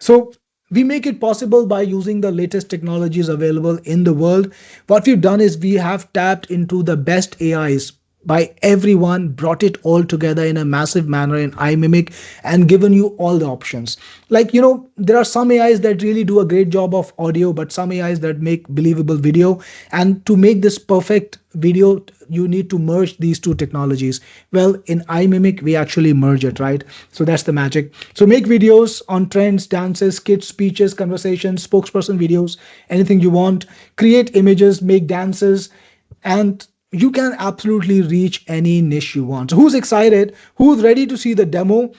So we make it possible by using the latest technologies available in the world. What we've done is we have tapped into the best AIs by everyone, brought it all together in a massive manner in iMimic, and given you all the options. Like, there are some AIs that really do a great job of audio, but some AIs that make believable video. And to make this perfect video, you need to merge these two technologies. Well, in iMimic, we actually merge it, right? So that's the magic. So make videos on trends, dances, skits, speeches, conversations, spokesperson videos, anything you want. Create images, make dances, and you can absolutely reach any niche you want. So who's excited? Who's ready to see the demo?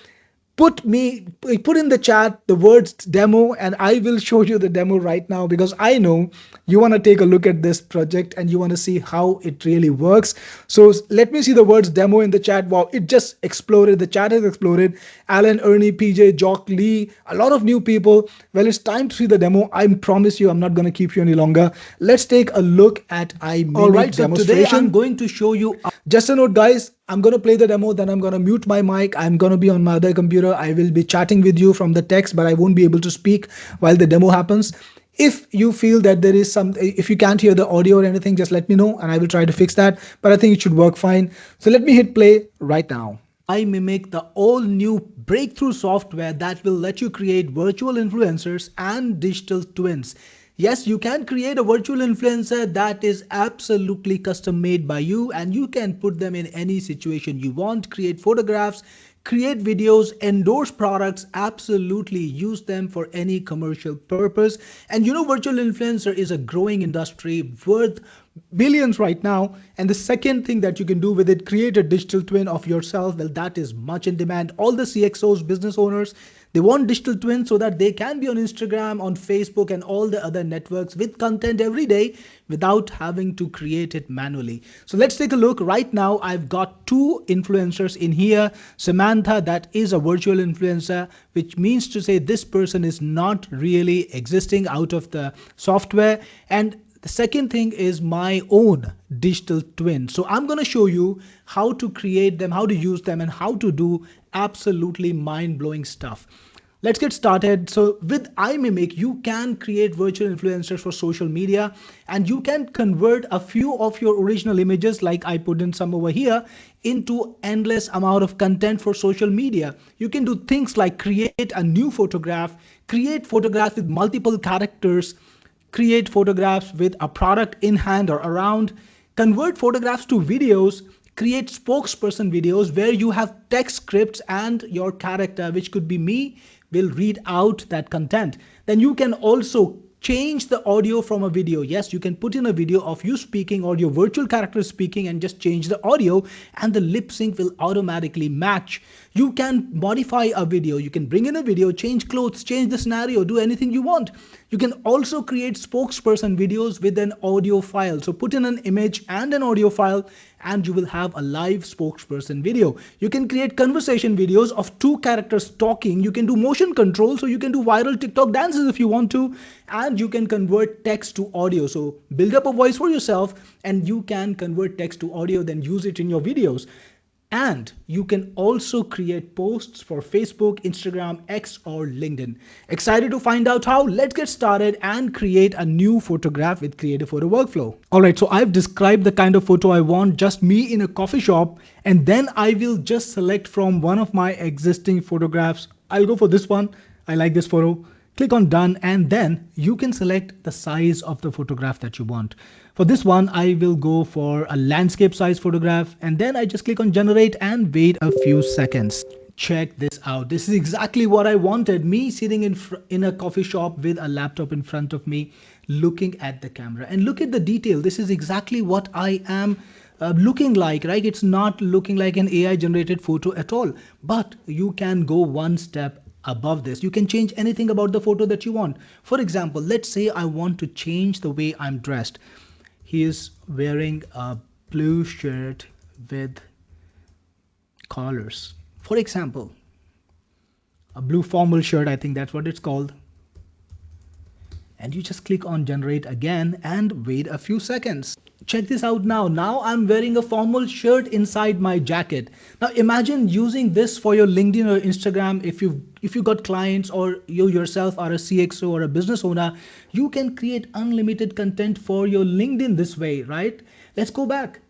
Put in the chat the words demo, and I will show you the demo right now, because I know you want to take a look at this project and you want to see how it really works. So let me see the words demo in the chat. Wow, it just exploded. The chat has exploded. Alan, Ernie, PJ, Jock, Lee, a lot of new people. Well, it's time to see the demo. I promise you I'm not going to keep you any longer. Let's take a look at iMimic. All right, so today I'm going to show you. Just a note, guys, I'm going to play the demo, then I'm going to mute my mic. I'm going to be on my other computer. I will be chatting with you from the text, but I won't be able to speak while the demo happens. If you feel that there is if you can't hear the audio or anything, just let me know and I will try to fix that. But I think it should work fine. So let me hit play right now. iMimic, the all new breakthrough software that will let you create virtual influencers and digital twins. Yes, you can create a virtual influencer that is absolutely custom made by you, and you can put them in any situation you want, create photographs, create videos, endorse products, absolutely use them for any commercial purpose. And virtual influencer is a growing industry worth billions right now. And the second thing that you can do with it, create a digital twin of yourself. Well, that is much in demand. All the CXOs, business owners, They want digital twins so that they can be on Instagram, on Facebook, and all the other networks with content every day without having to create it manually. So let's take a look. Right now, I've got two influencers in here. Samantha, that is a virtual influencer, which means to say this person is not really existing out of the software. And the second thing is my own digital twin. So I'm going to show you how to create them, how to use them, and how to do absolutely mind-blowing stuff. Let's get started. So with Imimic, you can create virtual influencers for social media, and you can convert a few of your original images, like I put in some over here, into endless amount of content for social media. You can do things like create a new photograph, create photographs with multiple characters, create photographs with a product in hand or around, convert photographs to videos, create spokesperson videos where you have text scripts and your character, which could be me, will read out that content. Then you can also change the audio from a video. Yes, you can put in a video of you speaking or your virtual character speaking and just change the audio, and the lip sync will automatically match. You can modify a video. You can bring in a video, change clothes, change the scenario, do anything you want. You can also create spokesperson videos with an audio file. So put in an image and an audio file, and you will have a live spokesperson video. You can create conversation videos of two characters talking. You can do motion control, so you can do viral TikTok dances if you want to, and you can convert text to audio. So build up a voice for yourself, and you can convert text to audio, then use it in your videos. And you can also create posts for Facebook, Instagram, X, or LinkedIn. Excited to find out how? Let's get started and create a new photograph with Creative Photo Workflow. All right, so I've described the kind of photo I want, just me in a coffee shop, and then I will just select from one of my existing photographs. I'll go for this one. I like this photo. Click on done, and then you can select the size of the photograph that you want. For this one, I will go for a landscape size photograph, and then I just click on generate and wait a few seconds. Check this out. This is exactly what I wanted. Me sitting in a coffee shop with a laptop in front of me, looking at the camera. And look at the detail. This is exactly what I am looking like, right? It's not looking like an AI generated photo at all, but you can go one step above this. You can change anything about the photo that you want. For example, let's say I want to change the way I'm dressed. He is wearing a blue shirt with collars. For example, a blue formal shirt, I think that's what it's called. And you just click on generate again and wait a few seconds. Check this out now. Now I'm wearing a formal shirt inside my jacket. Now imagine using this for your LinkedIn or Instagram. If you got clients, or you yourself are a CXO or a business owner, you can create unlimited content for your LinkedIn this way, right? Let's go back.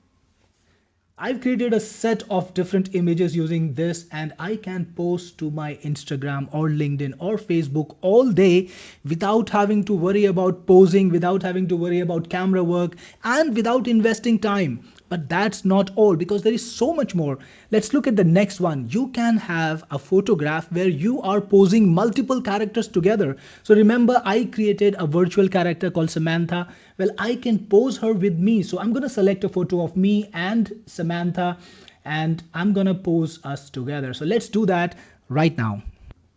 I've created a set of different images using this, and I can post to my Instagram or LinkedIn or Facebook all day without having to worry about posing, without having to worry about camera work, and without investing time. But that's not all, because there is so much more. Let's look at the next one. You can have a photograph where you are posing multiple characters together. So remember, I created a virtual character called Samantha. Well, I can pose her with me. So I'm going to select a photo of me and Samantha, and I'm going to pose us together. So let's do that right now.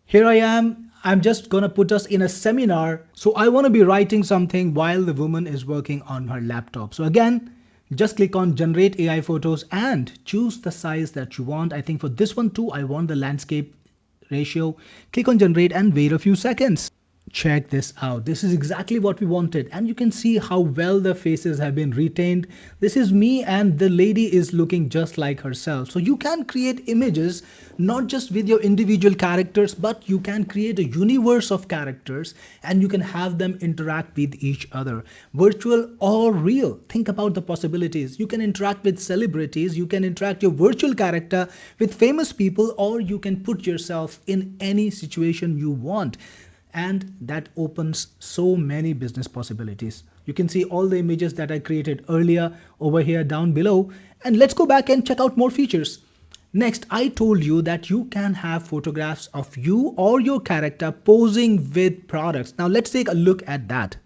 Here I am. I'm just going to put us in a seminar. So I want to be writing something while the woman is working on her laptop. So again, just click on generate AI photos and choose the size that you want. I think for this one too, I want the landscape ratio. Click on generate and wait a few seconds. Check this out. This is exactly what we wanted, and you can see how well the faces have been retained. This is me, and the lady is looking just like herself. So you can create images not just with your individual characters, but you can create a universe of characters, and you can have them interact with each other, virtual or real. Think about the possibilities. You can interact with celebrities, you can interact your virtual character with famous people, or you can put yourself in any situation you want. And that opens so many business possibilities. You can see all the images that I created earlier over here down below. And let's go back and check out more features. Next, I told you that you can have photographs of you or your character posing with products. Now let's take a look at that.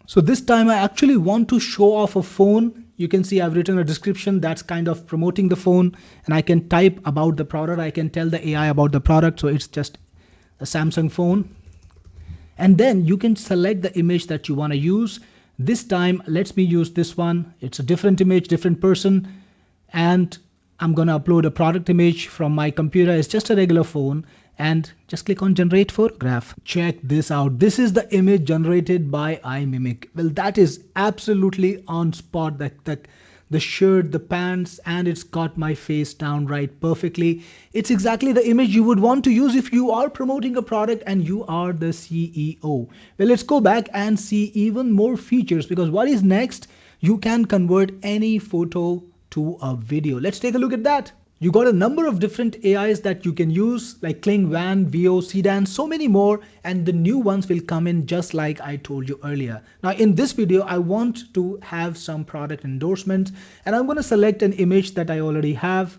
So this time I actually want to show off a phone. You can see I've written a description that's kind of promoting the phone, and I can type about the product. I can tell the AI about the product. So it's just a Samsung phone. And then you can select the image that you want to use. This time, let me use this one. It's a different image, different person. And I'm going to upload a product image from my computer. It's just a regular phone. And just click on generate photograph. Check this out. This is the image generated by Imimic. Well, that is absolutely on spot. The shirt, the pants, and it's got my face down right perfectly. It's exactly the image you would want to use if you are promoting a product and you are the CEO. Well, let's go back and see even more features, because what is next? You can convert any photo to a video. Let's take a look at that. You got a number of different AIs that you can use, like Kling, Van, VO, Sedan, so many more, and the new ones will come in just like I told you earlier. Now in this video, I want to have some product endorsements, and I'm going to select an image that I already have.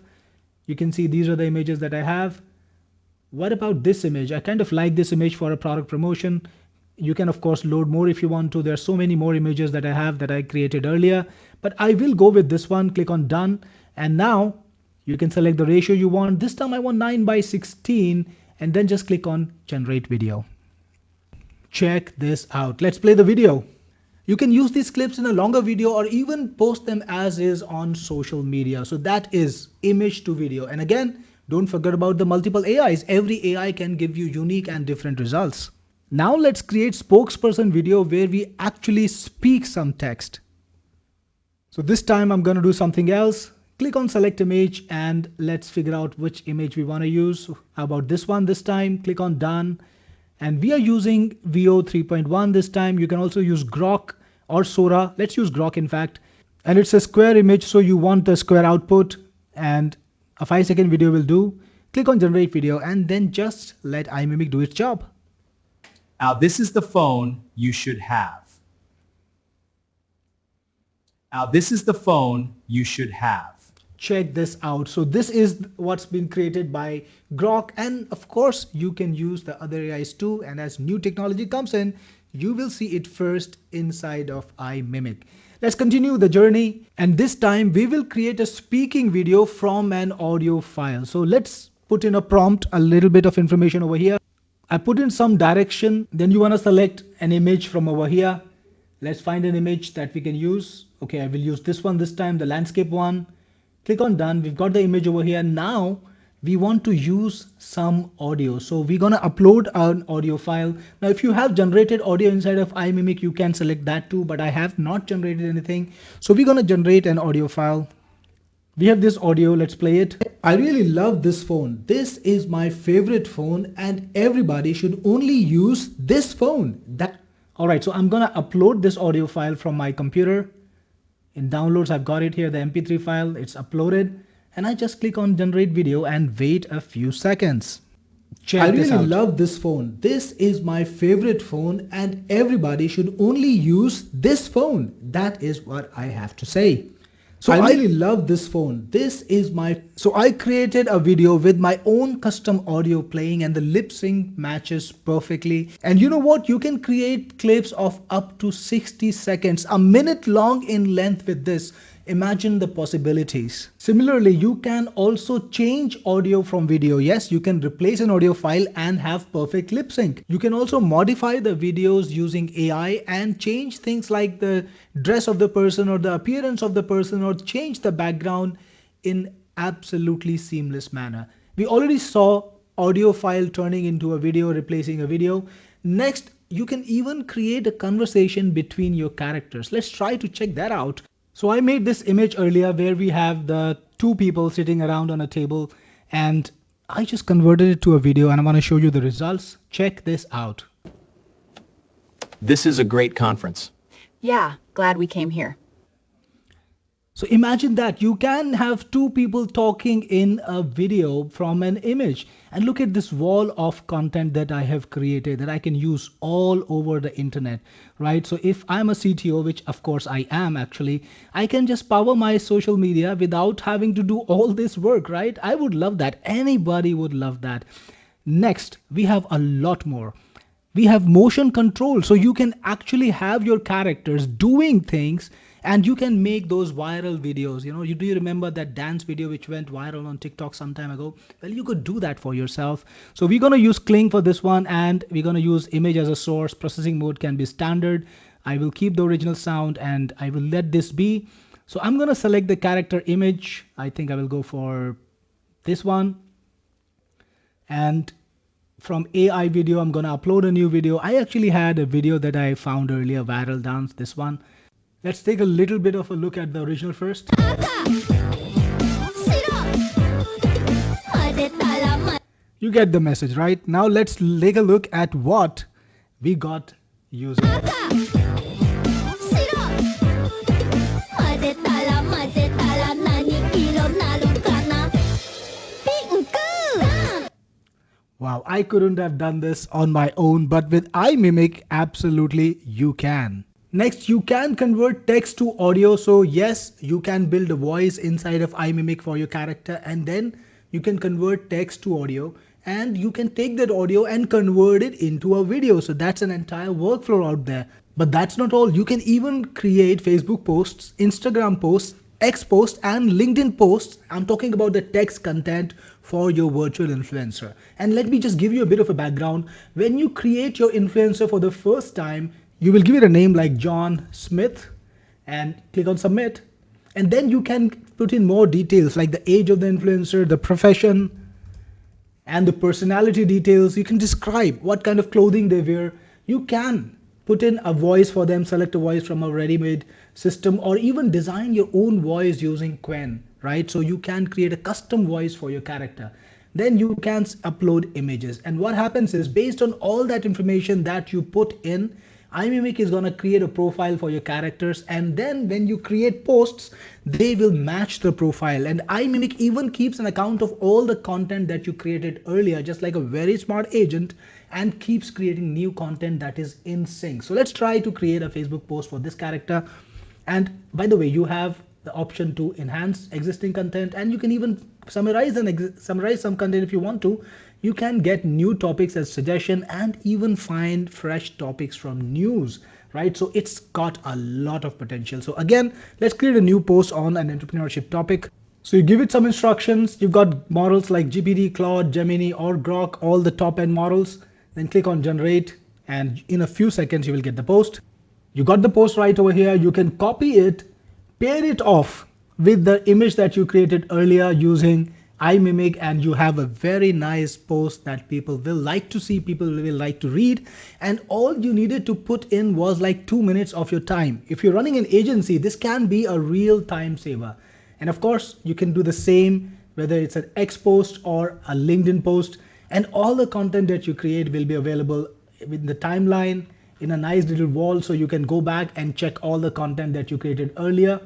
You can see these are the images that I have. What about this image? I kind of like this image for a product promotion. You can of course load more if you want to. There are so many more images that I have that I created earlier, but I will go with this one. Click on done, and now you can select the ratio you want. This time I want 9:16, and then just click on generate video. Check this out. Let's play the video. You can use these clips in a longer video or even post them as is on social media. So that is image to video. And again, don't forget about the multiple AIs. Every AI can give you unique and different results. Now let's create spokesperson video where we actually speak some text. So this time I'm going to do something else. Click on select image and let's figure out which image we want to use. How about this one this time? Click on done. And we are using VO 3.1 this time. You can also use Grok or Sora. Let's use Grok in fact. And it's a square image, so you want a square output, and a 5-second video will do. Click on generate video and then just let Imimic do its job. Now, this is the phone you should have. Now, this is the phone you should have. Check this out. So this is what's been created by Grok, and of course you can use the other AIs too, and as new technology comes in, you will see it first inside of Imimic. Let's continue the journey, and this time we will create a speaking video from an audio file. So let's put in a prompt, a little bit of information over here. I put in some direction, then you want to select an image from over here. Let's find an image that we can use. Okay, I will use this one this time, the landscape one. Click on done. We've got the image over here. Now we want to use some audio. So we're going to upload an audio file. Now, if you have generated audio inside of Imimic, you can select that too, but I have not generated anything. So we're going to generate an audio file. We have this audio. Let's play it. I really love this phone. This is my favorite phone, and everybody should only use this phone. All right. So I'm going to upload this audio file from my computer. In downloads, I've got it here, the MP3 file. It's uploaded, and I just click on generate video and wait a few seconds. Check this out. I really love this phone. This is my favorite phone, and everybody should only use this phone. That is what I have to say. So I really love this phone. So I created a video with my own custom audio playing, and the lip sync matches perfectly. And you know what? You can create clips of up to 60 seconds, a minute long in length with this. Imagine the possibilities. Similarly, you can also change audio from video. Yes, you can replace an audio file and have perfect lip sync. You can also modify the videos using AI and change things like the dress of the person or the appearance of the person, or change the background in absolutely seamless manner. We already saw audio file turning into a video, replacing a video. Next, you can even create a conversation between your characters. Let's try to check that out. So I made this image earlier where we have the two people sitting around on a table, and I just converted it to a video, and I want to show you the results. Check this out. This is a great conference. Yeah, glad we came here. So imagine that you can have two people talking in a video from an image, and look at this wall of content that I have created that I can use all over the internet, right? So if I'm a CTO, which of course I am actually, I can just power my social media without having to do all this work, right? I would love that. Anybody would love that. Next, we have a lot more. We have motion control, so you can actually have your characters doing things, and you can make those viral videos. You do you remember that dance video which went viral on TikTok some time ago? Well, you could do that for yourself. So we're going to use Kling for this one, and we're going to use image as a source. Processing mode can be standard. I will keep the original sound and I will let this be. So I'm going to select the character image. I think I will go for this one. And from AI video, I'm going to upload a new video. I actually had a video that I found earlier, viral dance, this one. Let's take a little bit of a look at the original first. You get the message, right? Now let's take a look at what we got using. Wow, I couldn't have done this on my own, but with iMimic, absolutely you can. Next, you can convert text to audio. So yes, you can build a voice inside of iMimic for your character, and then you can convert text to audio, and you can take that audio and convert it into a video. So that's an entire workflow out there. But that's not all. You can even create Facebook posts, Instagram posts, X posts, and LinkedIn posts. I'm talking about the text content for your virtual influencer. And let me just give you a bit of a background. When you create your influencer for the first time, you will give it a name like John Smith and click on submit. And then you can put in more details like the age of the influencer, the profession, and the personality details. You can describe what kind of clothing they wear. You can put in a voice for them, select a voice from a ready-made system, or even design your own voice using Qwen, right? So you can create a custom voice for your character. Then you can upload images. And what happens is, based on all that information that you put in, iMimic is going to create a profile for your characters, and then when you create posts, they will match the profile. And iMimic even keeps an account of all the content that you created earlier, just like a very smart agent, and keeps creating new content that is in sync. So let's try to create a Facebook post for this character. And by the way, you have the option to enhance existing content, and you can even summarize some content if you want to. You can get new topics as suggestion and even find fresh topics from news, right? So it's got a lot of potential. So again, let's create a new post on an entrepreneurship topic. So you give it some instructions. You've got models like GPT, Claude, Gemini, or Grok, all the top end models. Then click on generate, and in a few seconds you will get the post. You got the post right over here. You can copy it, pair it off with the image that you created earlier using iMimic, and you have a very nice post that people will like to see, people will like to read. And all you needed to put in was like 2 minutes of your time. If you're running an agency, this can be a real time saver. And of course, you can do the same whether it's an X post or a LinkedIn post, and all the content that you create will be available in the timeline in a nice little wall, so you can go back and check all the content that you created earlier.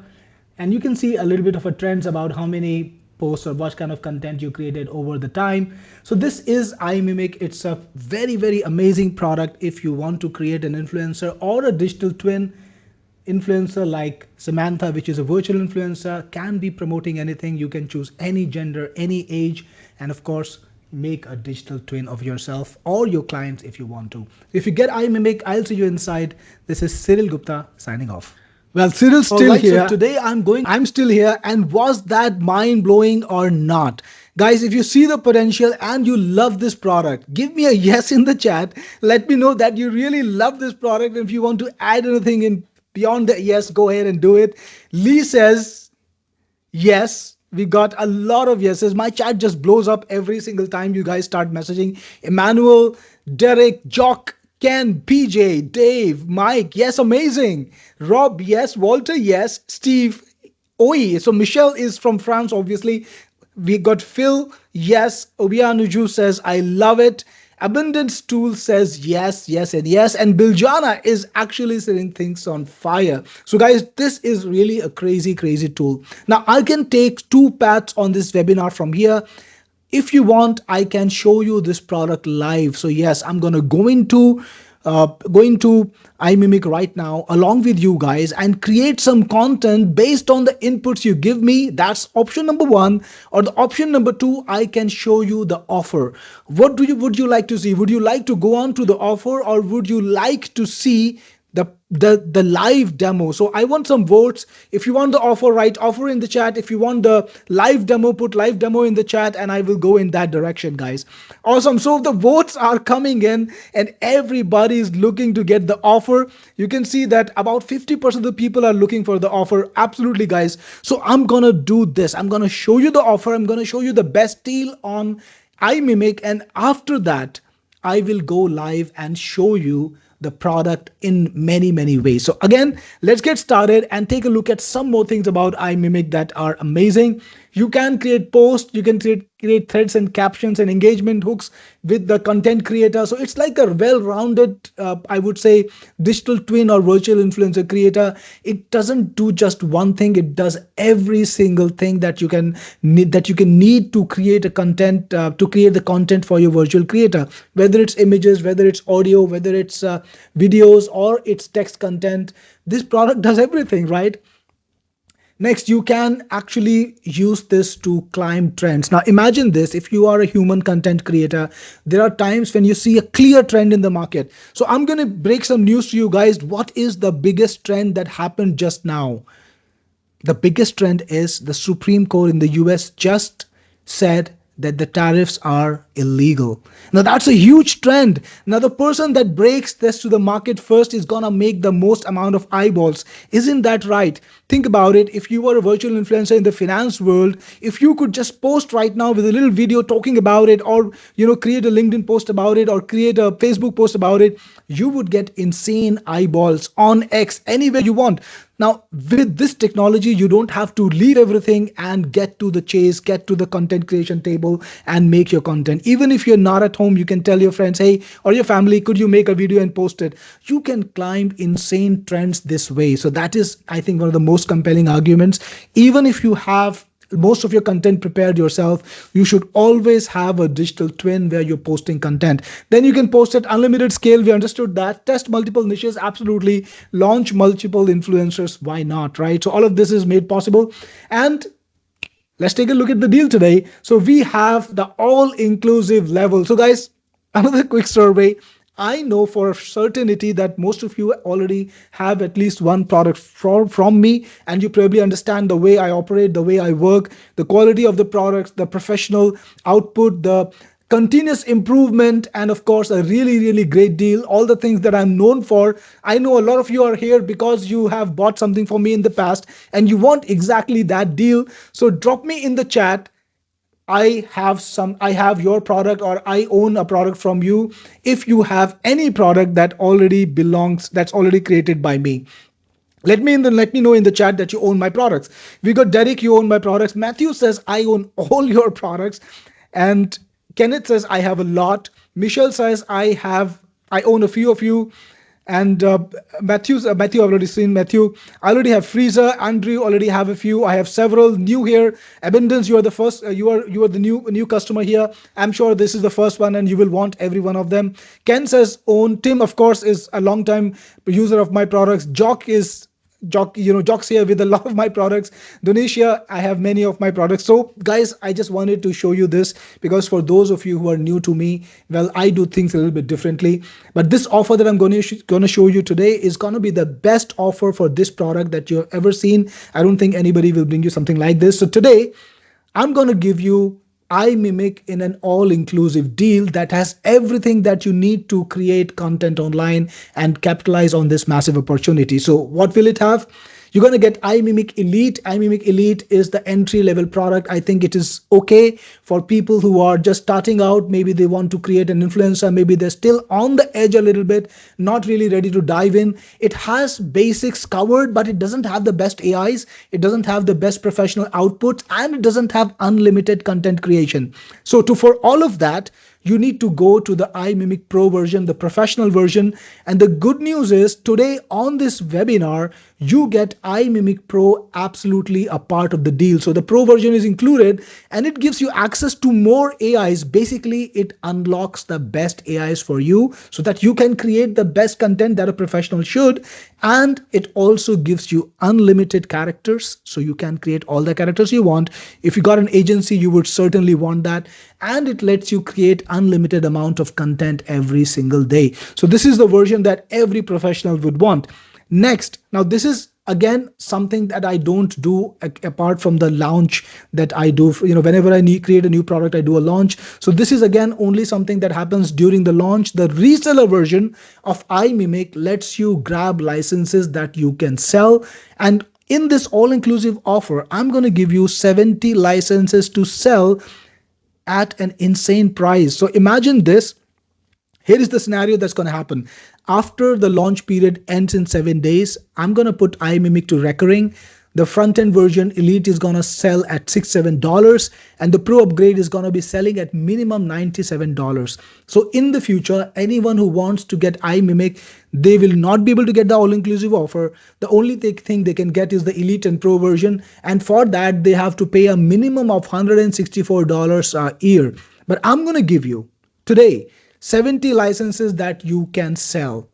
And you can see a little bit of a trends about how many posts or what kind of content you created over the time. So this is iMimic. It's a very, very amazing product if you want to create an influencer or a digital twin influencer like Samantha, which is a virtual influencer, can be promoting anything. You can choose any gender, any age, and of course, make a digital twin of yourself or your clients if you want to. If you get iMimic, I'll see you inside. This is Cyril Gupta signing off. Well, Cyril's still here. So today I'm still here. And was that mind blowing or not? Guys, if you see the potential and you love this product, give me a yes in the chat. Let me know that you really love this product. And if you want to add anything in beyond the yes, go ahead and do it. Lee says yes. We got a lot of yeses. My chat just blows up every single time you guys start messaging. Emmanuel, Derek, Jock, Ken, PJ, Dave, Mike, yes, amazing. Rob, yes. Walter, yes. Steve, oi. So Michelle is from France, obviously. We got Phil, yes. Obianuju says, I love it. Abundance Tool says yes, yes, and yes. And Biljana is actually setting things on fire. So guys, this is really a crazy, crazy tool. Now I can take 2 paths on this webinar from here. If you want, I can show you this product live. So yes, I'm going to go into iMimic right now along with you guys and create some content based on the inputs you give me. That's option number 1. Or the option number 2, I can show you the offer. What would you like to see? Would you like to go on to the offer, or would you like to see the live demo. So I want some votes. If you want the offer, write offer in the chat. If you want the live demo, put live demo in the chat, and I will go in that direction, guys. Awesome. So the votes are coming in and everybody is looking to get the offer. You can see that about 50% of the people are looking for the offer. Absolutely, guys. So I'm gonna do this. I'm gonna show you the offer. I'm gonna show you the best deal on iMimic, and after that I will go live and show you the product in many, many ways. So again, let's get started and take a look at some more things about iMimic that are amazing. You can create posts, you can create threads and captions and engagement hooks with the content creator. So it's like a well-rounded, I would say, digital twin or virtual influencer creator. It doesn't do just one thing; it does every single thing that you can need to create a content to create the content for your virtual creator. Whether it's images, whether it's audio, whether it's videos, or it's text content, this product does everything, right? Next, you can actually use this to climb trends. Now, imagine this. If you are a human content creator, there are times when you see a clear trend in the market. So I'm going to break some news to you guys. What is the biggest trend that happened just now? The biggest trend is the Supreme Court in the US just said that the tariffs are illegal. Now that's a huge trend. Now the person that breaks this to the market first is gonna make the most amount of eyeballs. Isn't that right? Think about it. If you were a virtual influencer in the finance world, if you could just post right now with a little video talking about it, or create a LinkedIn post about it, or create a Facebook post about it, you would get insane eyeballs on X anywhere you want. Now, with this technology, you don't have to leave everything and get to the chase, get to the content creation table and make your content. Even if you're not at home, you can tell your friends, hey, or your family, could you make a video and post it? You can climb insane trends this way. So that is, I think, one of the most compelling arguments. Even if you have most of your content prepared yourself, you should always have a digital twin where you're posting content. Then you can post at unlimited scale. We understood that. Test multiple niches, absolutely. Launch multiple influencers, why not, right? So all of this is made possible. And let's take a look at the deal today. So we have the all-inclusive level. So guys, another quick survey. I know for certainty that most of you already have at least one product from me, and you probably understand the way I operate, the way I work, the quality of the products, the professional output, the continuous improvement, and of course a really, really great deal. All the things that I'm known for. I know a lot of you are here because you have bought something from me in the past and you want exactly that deal. So drop me in the chat, I have your product, or I own a product from you. If you have any product that's already created by me. Let me know in the chat that you own my products. We got Derek, you own my products. Matthew says I own all your products. And Kenneth says I have a lot. Michelle says I own a few of you. And Matthew, I've already seen Matthew. I already have Freezer. Andrew already have a few. I have several new here. Abundance, you are the first. You are the new customer here. I'm sure this is the first one, and you will want every one of them. Ken says own. Tim, of course, is a long time user of my products. Jock's here with a lot of my products. Donesia, I have many of my products. So guys, I just wanted to show you this because for those of you who are new to me, well, I do things a little bit differently. But this offer that I'm going to show you today is going to be the best offer for this product that you've ever seen. I don't think anybody will bring you something like this. So today, I'm going to give you iMimic in an all-inclusive deal that has everything that you need to create content online and capitalize on this massive opportunity. So what will it have? You're going to get iMimic Elite. iMimic Elite is the entry-level product. I think it is okay for people who are just starting out. Maybe they want to create an influencer. Maybe they're still on the edge a little bit, not really ready to dive in. It has basics covered, but it doesn't have the best AIs. It doesn't have the best professional outputs, and it doesn't have unlimited content creation. So for all of that, you need to go to the iMimic Pro version, the professional version. And the good news is today on this webinar, you get iMimic Pro absolutely a part of the deal. So the Pro version is included and it gives you access to more AIs. Basically, it unlocks the best AIs for you so that you can create the best content that a professional should. And it also gives you unlimited characters. So you can create all the characters you want. If you got an agency, you would certainly want that. and it lets you create unlimited amount of content every single day. So this is the version that every professional would want. Next, now this is again something that I don't do apart from the launch that I do. Whenever I create a new product, I do a launch. So this is again only something that happens during the launch. The reseller version of Imimic lets you grab licenses that you can sell. And in this all-inclusive offer, I'm going to give you 70 licenses to sell at an insane price. So imagine this. Here is the scenario that's going to happen. After the launch period ends in 7 days, I'm going to put iMimic to recurring. The front-end version Elite is going to sell at $6-7, and the Pro upgrade is going to be selling at minimum $97. So in the future, anyone who wants to get iMimic, they will not be able to get the all-inclusive offer. The only thing they can get is the Elite and Pro version, and for that, they have to pay a minimum of $164 a year. But I'm going to give you today 70 licenses that you can sell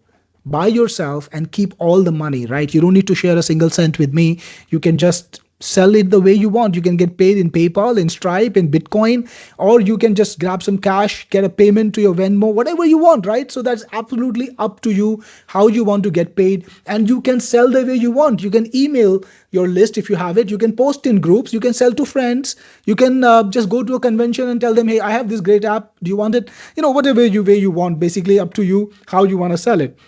by yourself and keep all the money, right? You don't need to share a single cent with me. You can just sell it the way you want. You can get paid in PayPal, in Stripe, in Bitcoin, or you can just grab some cash, get a payment to your Venmo, whatever you want, right? So that's absolutely up to you how you want to get paid, and you can sell the way you want. You can email your list if you have it. You can post in groups. You can sell to friends. You can just go to a convention and tell them, hey, I have this great app. Do you want it? Whatever way you want, basically up to you how you want to sell it.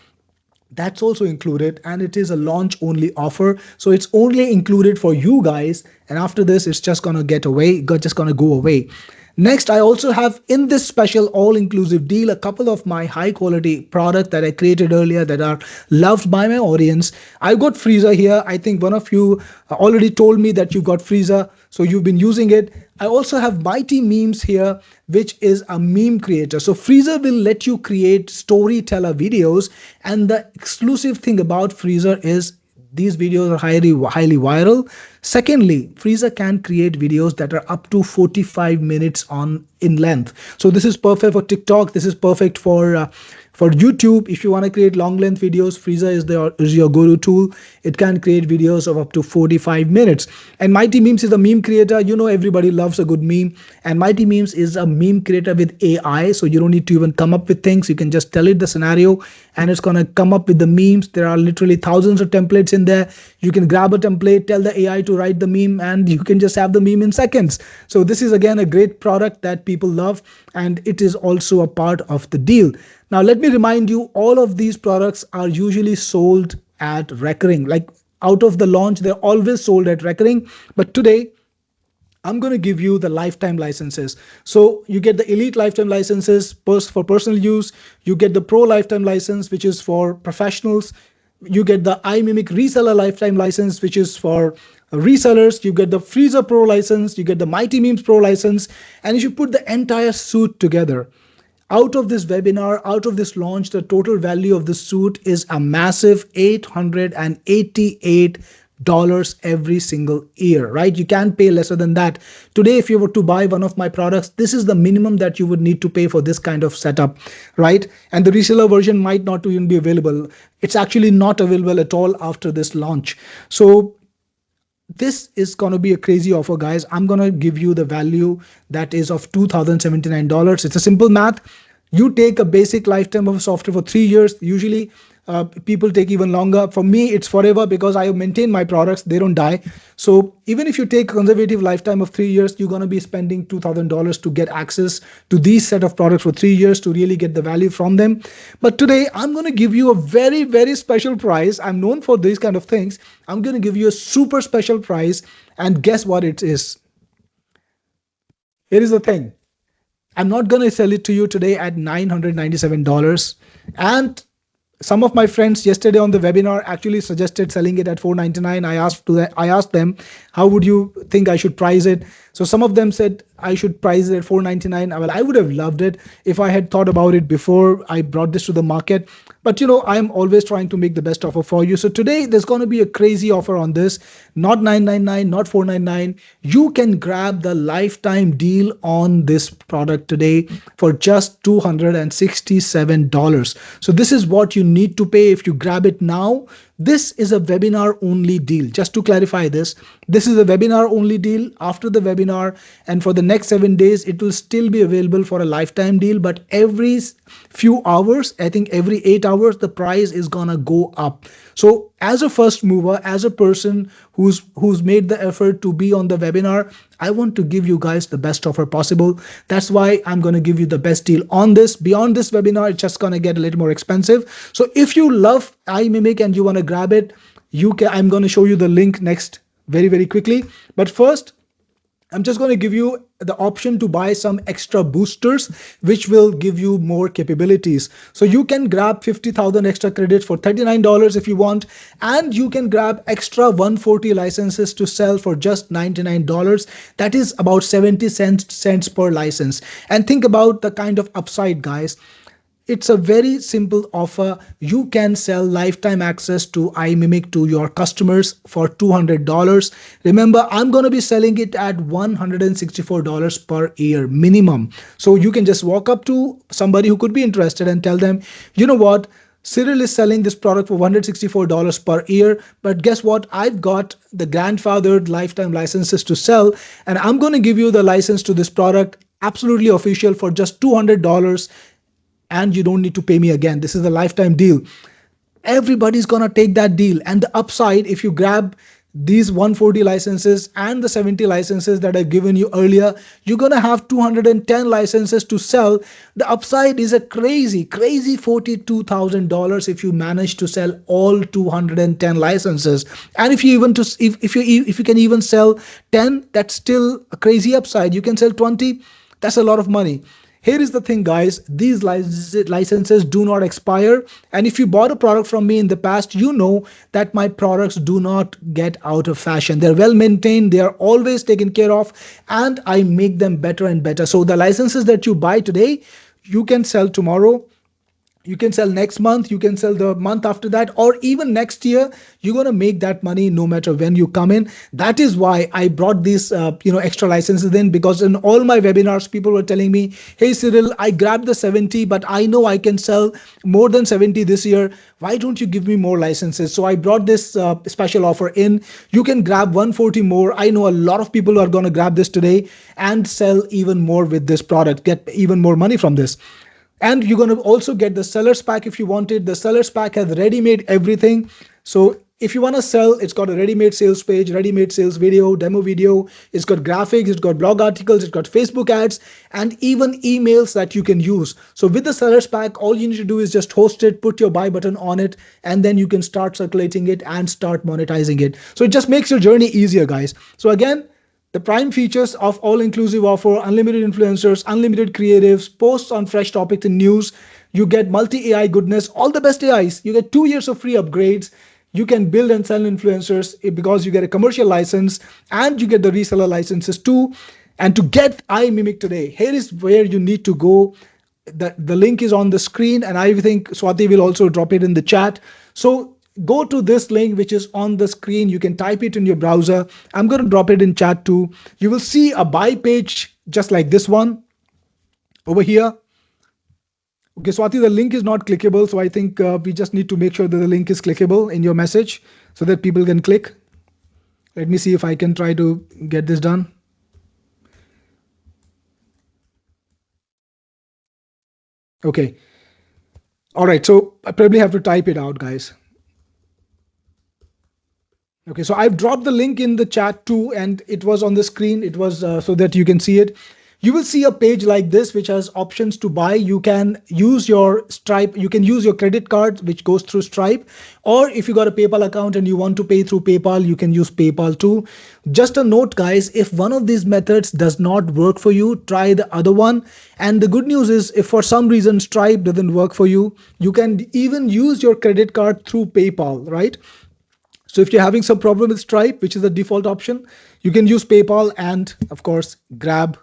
That's also included, and it is a launch only offer. So it's only included for you guys. And after this, it's just going to go away. Next, I also have in this special all-inclusive deal a couple of my high-quality products that I created earlier that are loved by my audience. I've got Freezer here. I think one of you already told me that you've got Freezer, so you've been using it. I also have Mighty Memes here, which is a meme creator. So Freezer will let you create storyteller videos, and the exclusive thing about Freezer is these videos are highly viral. Secondly, Freezer can create videos that are up to 45 minutes in length. So this is perfect for TikTok. This is perfect for YouTube. If you want to create long length videos, Freezer is your go-to tool. It can create videos of up to 45 minutes. And Mighty Memes is a meme creator. Everybody loves a good meme. And Mighty Memes is a meme creator with AI. So you don't need to even come up with things. You can just tell it the scenario and it's going to come up with the memes. There are literally thousands of templates in there. You can grab a template, tell the AI to write the meme, and you can just have the meme in seconds. So this is again a great product that people love, and it is also a part of the deal. Now, let me remind you, all of these products are usually sold at recurring. Like out of the launch, they're always sold at recurring. But today, I'm going to give you the lifetime licenses. So you get the Elite lifetime licenses for personal use. You get the Pro lifetime license, which is for professionals. You get the iMimic reseller lifetime license, which is for resellers. You get the Freezer Pro license. You get the Mighty Memes Pro license. And if you put the entire suite together, out of this webinar, out of this launch, the total value of the suite is a massive $888 every single year, right? You can't pay lesser than that. Today, if you were to buy one of my products, this is the minimum that you would need to pay for this kind of setup, right? And the reseller version might not even be available. It's actually not available at all after this launch. So this is going to be a crazy offer, guys. I'm going to give you the value that is of $2,079. It's a simple math. You take a basic lifetime of software for 3 years. Usually people take even longer. For me, it's forever because I maintain my products. They don't die. So even if you take a conservative lifetime of 3 years, you're going to be spending $2,000 to get access to these set of products for 3 years to really get the value from them. But today, I'm going to give you a very, very special price. I'm known for these kind of things. I'm going to give you a super special price. And guess what it is? Here is the thing. I'm not going to sell it to you today at $997. And some of my friends yesterday on the webinar actually suggested selling it at $499. I asked them, how would you think I should price it? So some of them said I should price it at $499. Well, I would have loved it if I had thought about it before I brought this to the market. But I'm always trying to make the best offer for you. So today there's going to be a crazy offer on this. Not $999, not $499. You can grab the lifetime deal on this product today for just $267. So this is what you need to pay. If you grab it now, This is a webinar only deal. Just to clarify this is a webinar only deal. After the webinar and for the next 7 days, it will still be available for a lifetime deal. But every few hours, I think every 8 hours, the price is gonna go up. So as a first mover, as a person who's made the effort to be on the webinar, I want to give you guys the best offer possible. That's why I'm going to give you the best deal on this. Beyond this webinar, it's just going to get a little more expensive. So if you love iMimic and you want to grab it, I'm going to show you the link next very, very quickly. But first, I'm just going to give you the option to buy some extra boosters, which will give you more capabilities. So you can grab 50,000 extra credits for $39 if you want, and you can grab extra 140 licenses to sell for just $99. That is about 70 cents per license. And think about the kind of upside, guys. It's a very simple offer. You can sell lifetime access to iMimic to your customers for $200. Remember, I'm going to be selling it at $164 per year minimum. So you can just walk up to somebody who could be interested and tell them, you know what? Cyril is selling this product for $164 per year, but guess what? I've got the grandfathered lifetime licenses to sell, and I'm going to give you the license to this product absolutely official for just $200. And you don't need to pay me again. This is a lifetime deal. Everybody's gonna take that deal. And the upside, if you grab these 140 licenses and the 70 licenses that I've given you earlier, you're gonna have 210 licenses to sell. The upside is a crazy $42,000 if you manage to sell all 210 licenses. And if you if you can even sell 10, that's still a crazy upside. You can sell 20, that's a lot of money. Here is the thing, guys. These licenses do not expire. And if you bought a product from me in the past, you know that my products do not get out of fashion. They're well maintained. They are always taken care of. And I make them better and better. So the licenses that you buy today, you can sell tomorrow. You can sell next month, you can sell the month after that, or even next year. You're going to make that money no matter when you come in. That is why I brought these extra licenses in, because in all my webinars, people were telling me, hey Cyril, I grabbed the 70, but I know I can sell more than 70 this year. Why don't you give me more licenses? So I brought this special offer in. You can grab 140 more. I know a lot of people are going to grab this today and sell even more with this product, get even more money from this. And you're going to also get the seller's pack if you want it. The seller's pack has ready-made everything. So if you want to sell, it's got a ready-made sales page, ready-made sales video, demo video. It's got graphics, it's got blog articles, it's got Facebook ads, and even emails that you can use. So with the seller's pack, all you need to do is just host it, put your buy button on it, and then you can start circulating it and start monetizing it. So it just makes your journey easier, guys. So again, the prime features of all-inclusive offer: unlimited influencers, unlimited creatives, posts on fresh topics and news. You get multi-AI goodness, all the best AIs. You get 2 years of free upgrades. You can build and sell influencers because you get a commercial license, and you get the reseller licenses too. And to get iMimic today, here is where you need to go. The link is on the screen, and I think Swati will also drop it in the chat. So go to this link, which is on the screen. You can type it in your browser. I'm going to drop it in chat too. You will see a buy page just like this one over here. Okay, Swati, the link is not clickable. So I think we just need to make sure that the link is clickable in your message so that people can click. Let me see if I can try to get this done. Okay. All right. So I probably have to type it out, guys. Okay, so I've dropped the link in the chat too, and it was on the screen. It was so that you can see it. You will see a page like this, which has options to buy. You can use your Stripe. You can use your credit card, which goes through Stripe. Or if you got a PayPal account and you want to pay through PayPal, you can use PayPal too. Just a note, guys, if one of these methods does not work for you, try the other one. And the good news is, if for some reason Stripe doesn't work for you, you can even use your credit card through PayPal, right? So if you're having some problem with Stripe, which is the default option, you can use PayPal and, of course, grab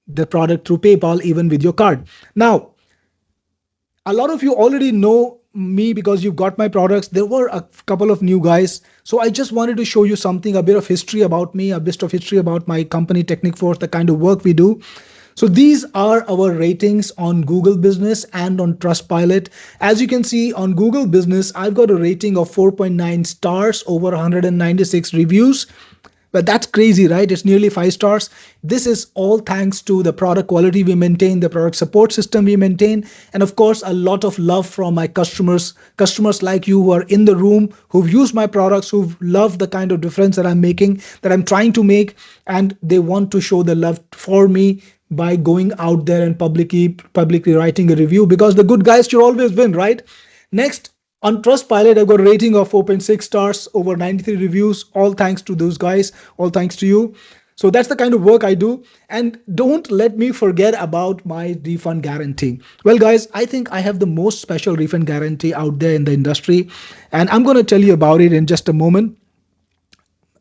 the product through PayPal even with your card. Now, a lot of you already know me because you've got my products. There were a couple of new guys. So I just wanted to show you something, a bit of history about me, a bit of history about my company, Technic Force, the kind of work we do. So these are our ratings on Google Business and on Trustpilot. As you can see on Google Business, I've got a rating of 4.9 stars over 196 reviews. But that's crazy, right? It's nearly 5 stars. This is all thanks to the product quality we maintain, the product support system we maintain, and of course, a lot of love from my customers like you who are in the room, who've used my products, who've loved the kind of difference that I'm making, that I'm trying to make, and they want to show the love for me by going out there and publicly writing a review, because the good guys should always win, right? Next, on Trustpilot, I've got a rating of 4.6 stars over 93 reviews. All thanks to those guys. All thanks to you. So that's the kind of work I do. And don't let me forget about my refund guarantee. Well, guys, I think I have the most special refund guarantee out there in the industry. And I'm going to tell you about it in just a moment.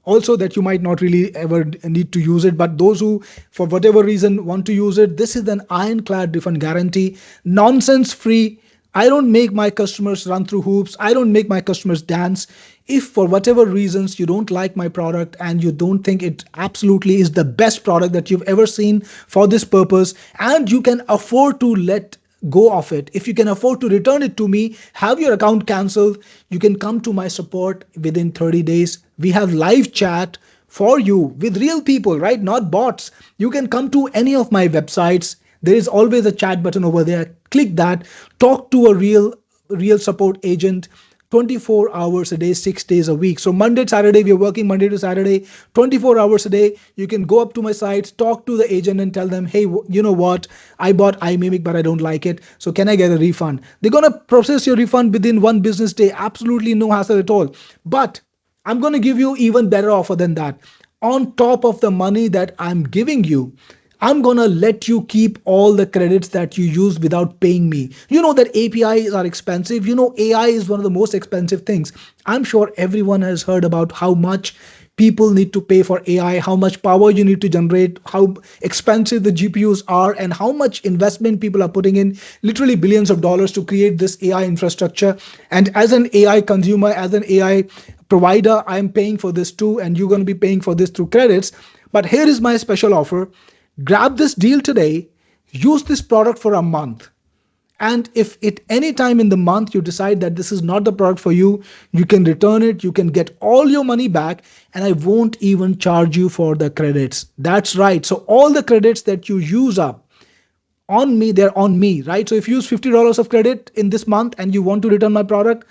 Also, that you might not really ever need to use it, but those who for whatever reason want to use it, this is an ironclad refund guarantee, nonsense free. I don't make my customers run through hoops. I don't make my customers dance. If for whatever reasons you don't like my product and you don't think it absolutely is the best product that you've ever seen for this purpose, and you can afford to let go of it, if you can afford to return it to me, have your account cancelled, you can come to my support within 30 days. We have live chat for you with real people, right? Not bots. You can come to any of my websites. There is always a chat button over there. Click that, talk to a real support agent 24 hours a day, 6 days a week. So Monday to Saturday, we are working Monday to Saturday, 24 hours a day. You can go up to my sites, talk to the agent and tell them, hey, you know what? I bought iMimic, but I don't like it. So can I get a refund? They're going to process your refund within 1 business day. Absolutely no hassle at all. But I'm going to give you even better offer than that. On top of the money that I'm giving you, I'm gonna let you keep all the credits that you use without paying me. You know that APIs are expensive. You know AI is one of the most expensive things. I'm sure everyone has heard about how much people need to pay for AI, how much power you need to generate, how expensive the GPUs are, and how much investment people are putting in, literally billions of dollars to create this AI infrastructure. And as an AI consumer, as an AI provider, I'm paying for this too, and you're going to be paying for this through credits. But here is my special offer. Grab this deal today, use this product for a month. And if at any time in the month you decide that this is not the product for you, you can return it, you can get all your money back, and I won't even charge you for the credits. That's right. So all the credits that you use up on me, they're on me, right? So if you use $50 of credit in this month and you want to return my product,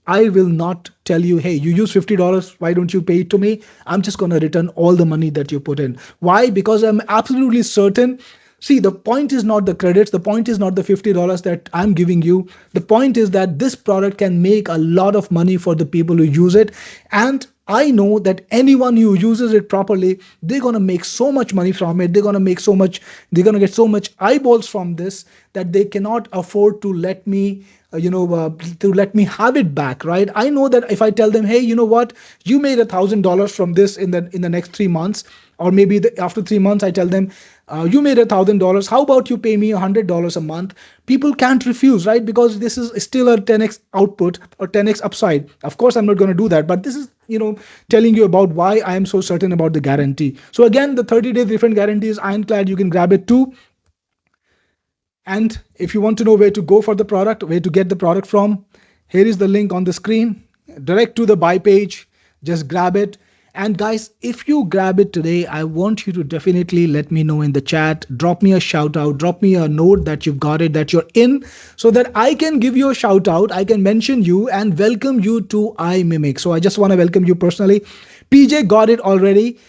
I will not tell you, hey, you use $50, why don't you pay it to me? I'm just going to return all the money that you put in. Why? Because I'm absolutely certain. See, the point is not the credits. The point is not the $50 that I'm giving you. The point is that this product can make a lot of money for the people who use it. And I know that anyone who uses it properly, they're going to make so much money from it. They're going to make so much, they're going to get so much eyeballs from this that they cannot afford to let me to let me have it back, right? I know that if I tell them, hey, you know what, you made $1,000 from this in the next 3 months, or maybe after 3 months, I tell them, you made $1,000. How about you pay me $100 a month? People can't refuse, right? Because this is still a 10x output or 10x upside. Of course, I'm not going to do that, but this is telling you about why I am so certain about the guarantee. So again, the 30-day refund guarantee is ironclad. You can grab it too. And if you want to know where to go for the product, where to get the product from, here is the link on the screen, direct to the buy page. Just grab it. And guys, if you grab it today, I want you to definitely let me know in the chat. Drop me a shout out, drop me a note that you've got it, that you're in, so that I can give you a shout out. I can mention you and welcome you to iMimic. So I just want to welcome you personally. PJ got it already.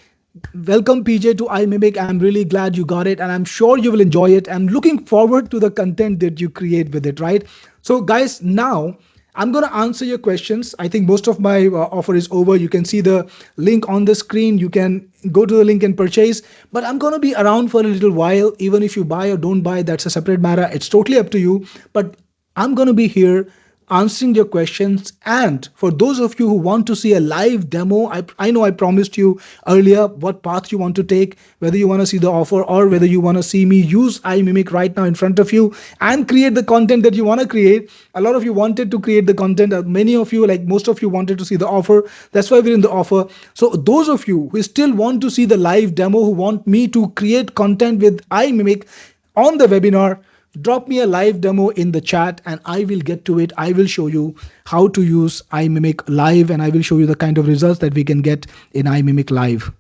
Welcome PJ to iMimic. I'm really glad you got it, and I'm sure you will enjoy it. I'm looking forward to the content that you create with it, right? So guys, now I'm going to answer your questions. I think most of my offer is over. You can see the link on the screen. You can go to the link and purchase, but I'm going to be around for a little while. Even if you buy or don't buy, that's a separate matter. It's totally up to you, but I'm going to be here answering your questions. And for those of you who want to see a live demo, I know I promised you earlier what path you want to take, whether you want to see the offer or whether you want to see me use iMimic right now in front of you and create the content that you want to create. A lot of you wanted to create the content. Many of you, like most of you, wanted to see the offer. That's why we're in the offer. So those of you who still want to see the live demo, who want me to create content with iMimic on the webinar, drop me a live demo in the chat and I will get to it. I will show you how to use iMimic live and I will show you the kind of results that we can get in iMimic live.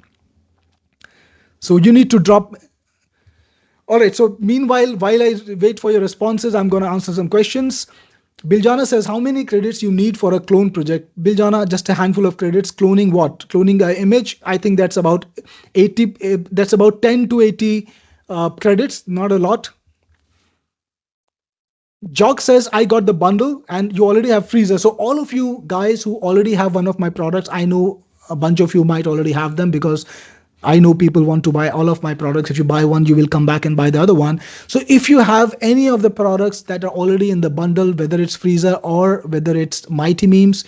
So you need to drop. All right, so meanwhile, while I wait for your responses, I'm going to answer some questions. Biljana says, how many credits you need for a clone project? Biljana, just a handful of credits. Cloning what? Cloning an image. I think that's about 80. That's about 10 to 80 credits, not a lot. Jock says, I got the bundle and you already have freezer. So all of you guys who already have one of my products, I know a bunch of you might already have them because I know people want to buy all of my products. If you buy one, you will come back and buy the other one. So if you have any of the products that are already in the bundle, whether it's freezer or whether it's Mighty Memes,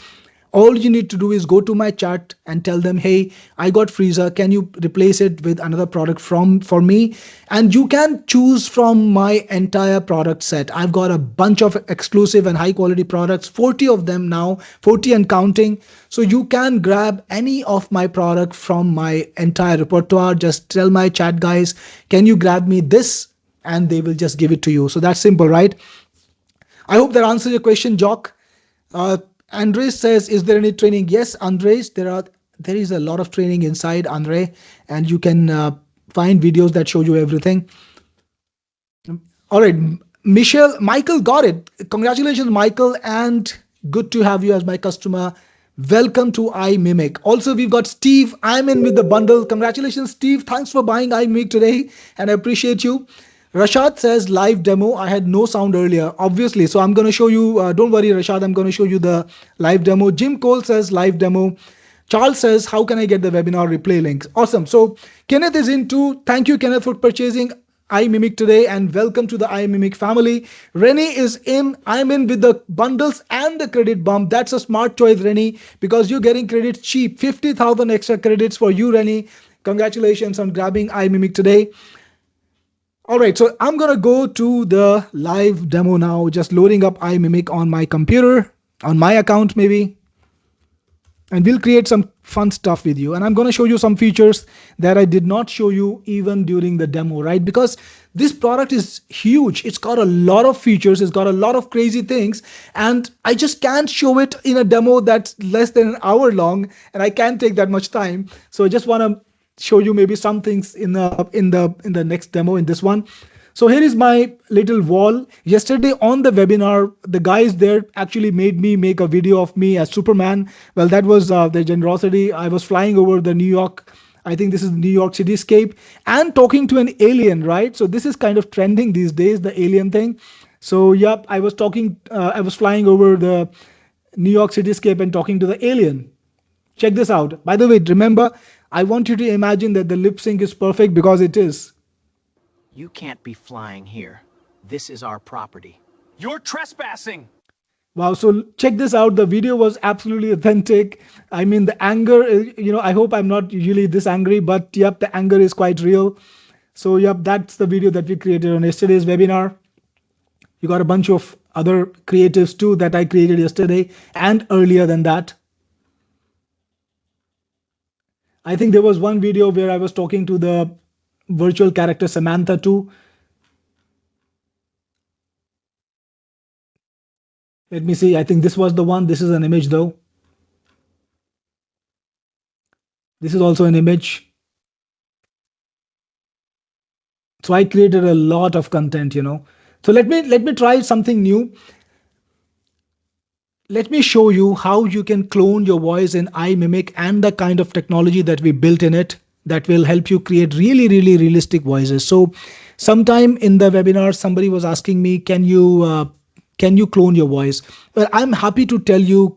all you need to do is go to my chat and tell them, hey, I got freezer, can you replace it with another product for me? And you can choose from my entire product set. I've got a bunch of exclusive and high quality products, 40 of them now, 40 and counting. So you can grab any of my product from my entire repertoire. Just tell my chat guys, can you grab me this? And they will just give it to you. So that's simple, right? I hope that answers your question, Jock. Andres says, is there any training? Yes, Andres, there is a lot of training inside, Andre, and you can find videos that show you everything. All right, Michael got it. Congratulations, Michael, and good to have you as my customer. Welcome to iMimic. Also, we've got Steve. I'm in with the bundle. Congratulations, Steve. Thanks for buying iMimic today, and I appreciate you. Rashad says live demo. I had no sound earlier, obviously. So I'm going to show you. Don't worry, Rashad. I'm going to show you the live demo. Jim Cole says live demo. Charles says, how can I get the webinar replay links? Awesome. So Kenneth is into. Thank you, Kenneth, for purchasing iMimic today and welcome to the iMimic family. Rennie is in. I'm in with the bundles and the credit bump. That's a smart choice, Rennie, because you're getting credits cheap. 50,000 extra credits for you, Rennie. Congratulations on grabbing iMimic today. All right, so I'm going to go to the live demo now, just loading up iMimic on my computer, on my account maybe. And we'll create some fun stuff with you. And I'm going to show you some features that I did not show you even during the demo, right? Because this product is huge. It's got a lot of features. It's got a lot of crazy things. And I just can't show it in a demo that's less than an hour long. And I can't take that much time. So I just want to show you maybe some things in the next demo in this one. So here is my little wall. Yesterday on the webinar, the guys there actually made me make a video of me as Superman. Well, that was their generosity. I was flying over the New York. I think this is New York cityscape and talking to an alien, right? So this is kind of trending these days, the alien thing. So yep, I was flying over the New York cityscape and talking to the alien. Check this out. By the way, remember, I want you to imagine that the lip sync is perfect because it is. You can't be flying here. This is our property. You're trespassing. Wow, so check this out. The video was absolutely authentic. I mean, the anger, I hope I'm not usually this angry, but yep, the anger is quite real. So yep, that's the video that we created on yesterday's webinar. You got a bunch of other creatives too that I created yesterday and earlier than that. I think there was one video where I was talking to the virtual character Samantha too. Let me see. I think this was the one. This is an image though. This is also an image. So I created a lot of content, So let me try something new. Let me show you how you can clone your voice in iMimic and the kind of technology that we built in it that will help you create really, really realistic voices. So sometime in the webinar, somebody was asking me, can you clone your voice? Well, I'm happy to tell you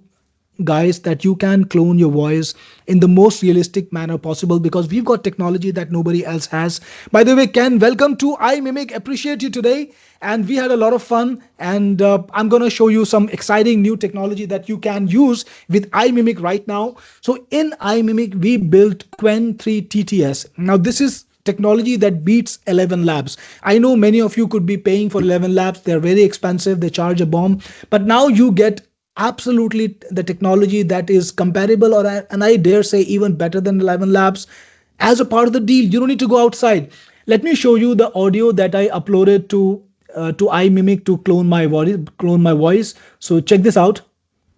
guys that you can clone your voice in the most realistic manner possible, because we've got technology that nobody else has. By the way, Ken, welcome to iMimic. Appreciate you today. And we had a lot of fun. And I'm going to show you some exciting new technology that you can use with iMimic right now. So in iMimic, we built Quen 3 TTS. Now, this is technology that beats 11 labs. I know many of you could be paying for 11 labs. They're very expensive. They charge a bomb. But now you get absolutely the technology that is comparable, or and I dare say even better than 11 labs as a part of the deal. You don't need to go outside. Let me show you the audio that I uploaded to iMimic to clone my voice. So check this out.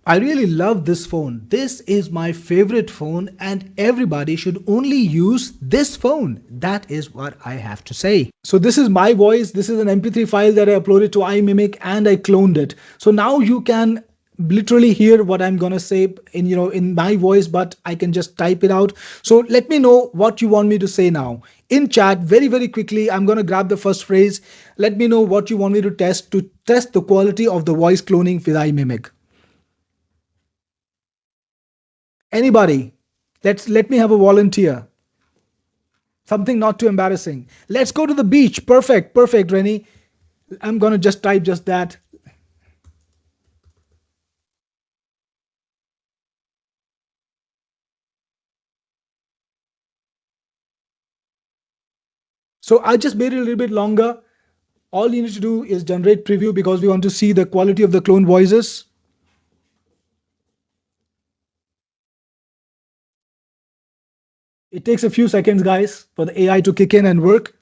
I really love this phone. This is my favorite phone, and everybody should only use this phone. That is what I have to say. So this is my voice. This is an MP3 file that I uploaded to iMimic and I cloned it. So now you can literally hear what I'm gonna say in in my voice, but I can just type it out. So let me know what you want me to say now. In chat, very quickly, I'm gonna grab the first phrase. Let me know what you want me to test the quality of the voice cloning with iMimic. Anybody? Let me have a volunteer. Something not too embarrassing. Let's go to the beach. Perfect, Rennie. I'm gonna just type just that. So I just made it a little bit longer. All you need to do is generate preview because we want to see the quality of the clone voices. It takes a few seconds, guys, for the AI to kick in and work.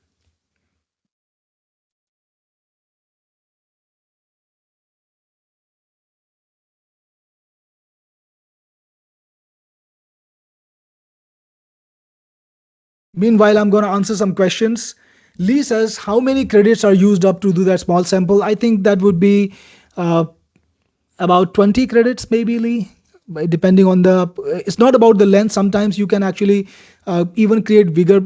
Meanwhile, I'm going to answer some questions. Lee says, how many credits are used up to do that small sample? I think that would be uh, about 20 credits, maybe, Lee, depending on the. It's not about the length. Sometimes you can actually even create bigger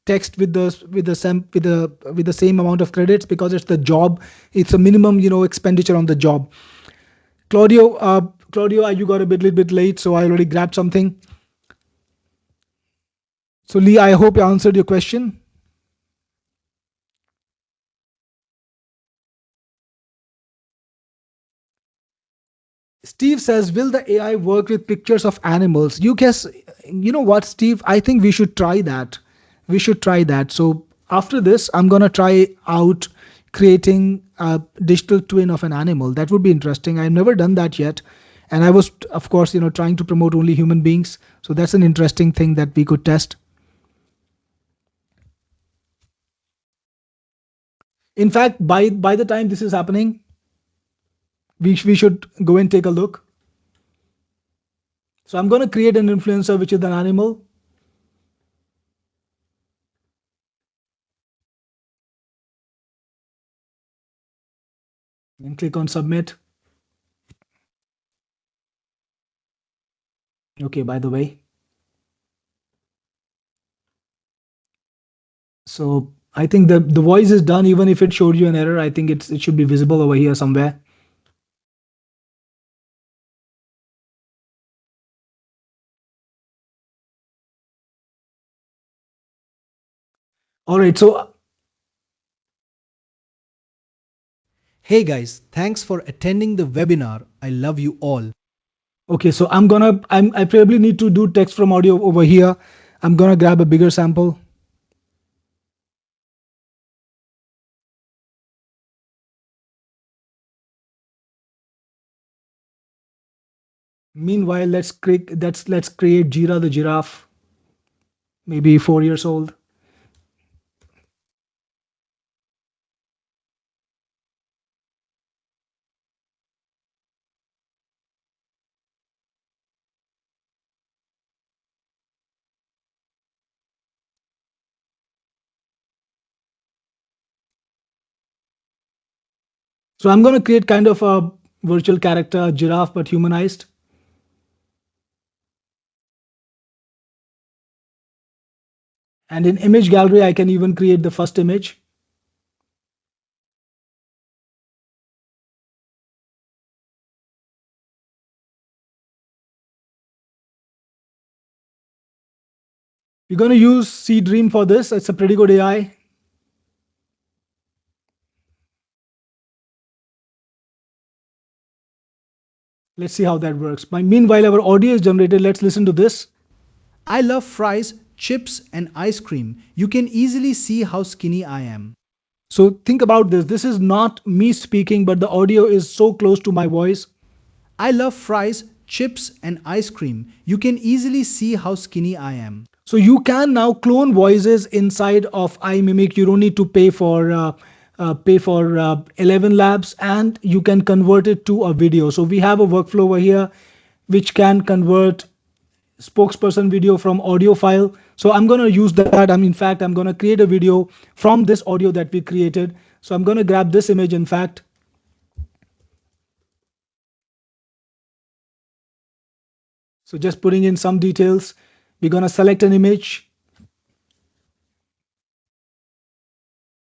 text with the same amount of credits, because it's the job. It's a minimum, expenditure on the job. Claudio, you got a little bit late, so I already grabbed something. So Lee, I hope I answered your question. Steve says, will the AI work with pictures of animals? You guess, you know what, Steve? I think we should try that. We should try that. So after this, I'm going to try out creating a digital twin of an animal. That would be interesting. I've never done that yet. And I was, of course, trying to promote only human beings. So that's an interesting thing that we could test. In fact, by the time this is happening, we should go and take a look. So I'm going to create an influencer, which is an animal. And click on submit. Okay, by the way. So I think the voice is done. Even if it showed you an error, I think it should be visible over here somewhere. All right, so Hey guys, thanks for attending the webinar. I love you all. okay, so I probably need to do text from audio over here. I'm gonna grab a bigger sample. Meanwhile, let's create Jira the giraffe, maybe 4 years old. So I'm gonna create kind of a virtual character giraffe, but humanized. And in image gallery, I can even create the first image. We're going to use Dream for this. It's a pretty good AI. Let's see how that works. Meanwhile, our audio is generated. Let's listen to this. I love fries, chips, and ice cream. You can easily see how skinny I am. So think about this. This is not me speaking, but the audio is so close to my voice. I love fries, chips, and ice cream. You can easily see how skinny I am. So you can now clone voices inside of Imimic. You don't need to pay for 11 labs, and you can convert it to a video. So we have a workflow over here which can convert spokesperson video from audio file. So I'm going to use that. In fact, I'm going to create a video from this audio that we created. So I'm going to grab this image. In fact, so just putting in some details, we're going to select an image.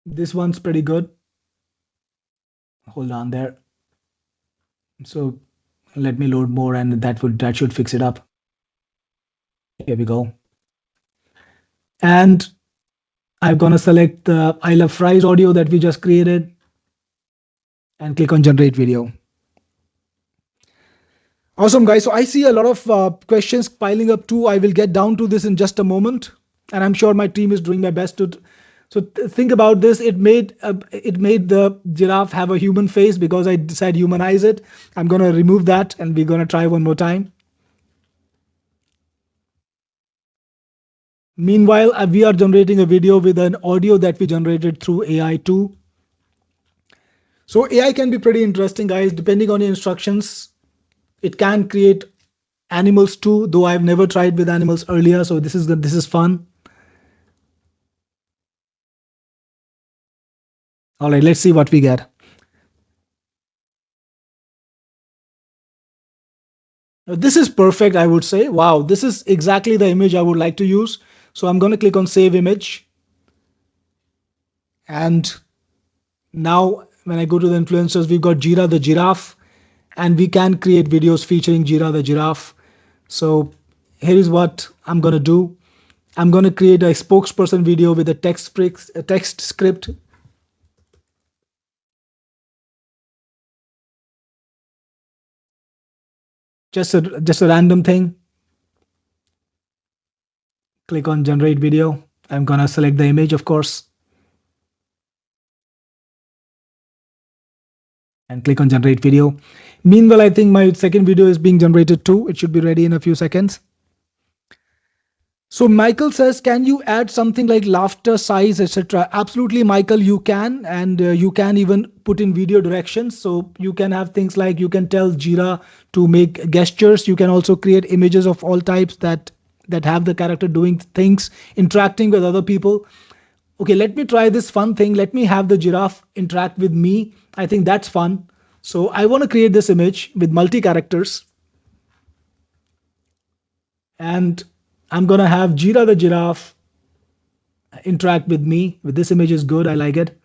This one's pretty good. Hold on there. So let me load more, and that should fix it up. Here we go. And I'm going to select the I love fries audio that we just created and click on generate video. Awesome, guys. So I see a lot of questions piling up too. I will get down to this in just a moment, and I'm sure my team is doing my best to. So think about this. It made the giraffe have a human face because I decided humanize it. I'm going to remove that, and we're going to try one more time. Meanwhile, we are generating a video with an audio that we generated through AI too. So AI can be pretty interesting, guys. Depending on the instructions, it can create animals too, though I've never tried with animals earlier. So this is fun. All right, let's see what we get. This is perfect, I would say. Wow, this is exactly the image I would like to use. So I'm going to click on save image. And now when I go to the influencers, we've got Jira the giraffe, and we can create videos featuring Jira the giraffe. So here is what I'm going to do. I'm going to create a spokesperson video with a text script. Just a random thing. Click on generate video. I'm going to select the image, of course, and click on generate video. Meanwhile, I think my second video is being generated too. It should be ready in a few seconds. So Michael says, can you add something like laughter, size, etc.? Absolutely, Michael, you can. And you can even put in video directions. So you can have things like you can tell Jira to make gestures. You can also create images of all types that have the character doing things, interacting with other people. Okay, let me try this fun thing. Let me have the giraffe interact with me. I think that's fun. So I want to create this image with multi-characters. And I'm going to have Jira the giraffe interact with me. This image is good. I like it.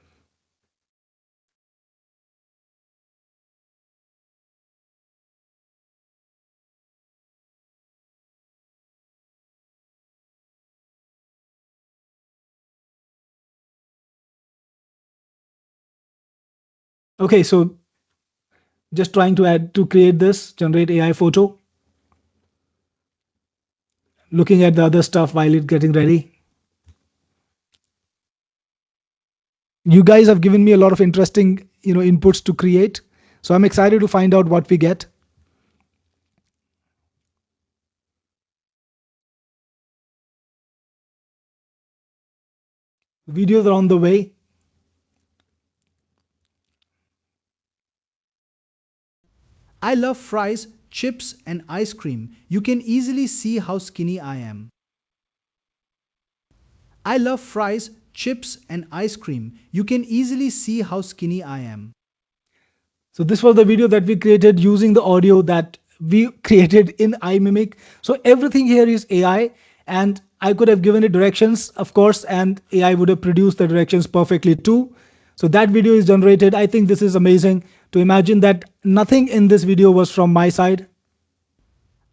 Okay, so just trying to create this, generate AI photo. Looking at the other stuff while it's getting ready. You guys have given me a lot of interesting, inputs to create. So I'm excited to find out what we get. Videos are on the way. I love fries, chips, and ice cream. You can easily see how skinny I am. I love fries, chips, and ice cream. You can easily see how skinny I am. So this was the video that we created using the audio that we created in Imimic. So everything here is AI, and I could have given it directions, of course, and AI would have produced the directions perfectly too. So that video is generated. I think this is amazing to imagine that nothing in this video was from my side.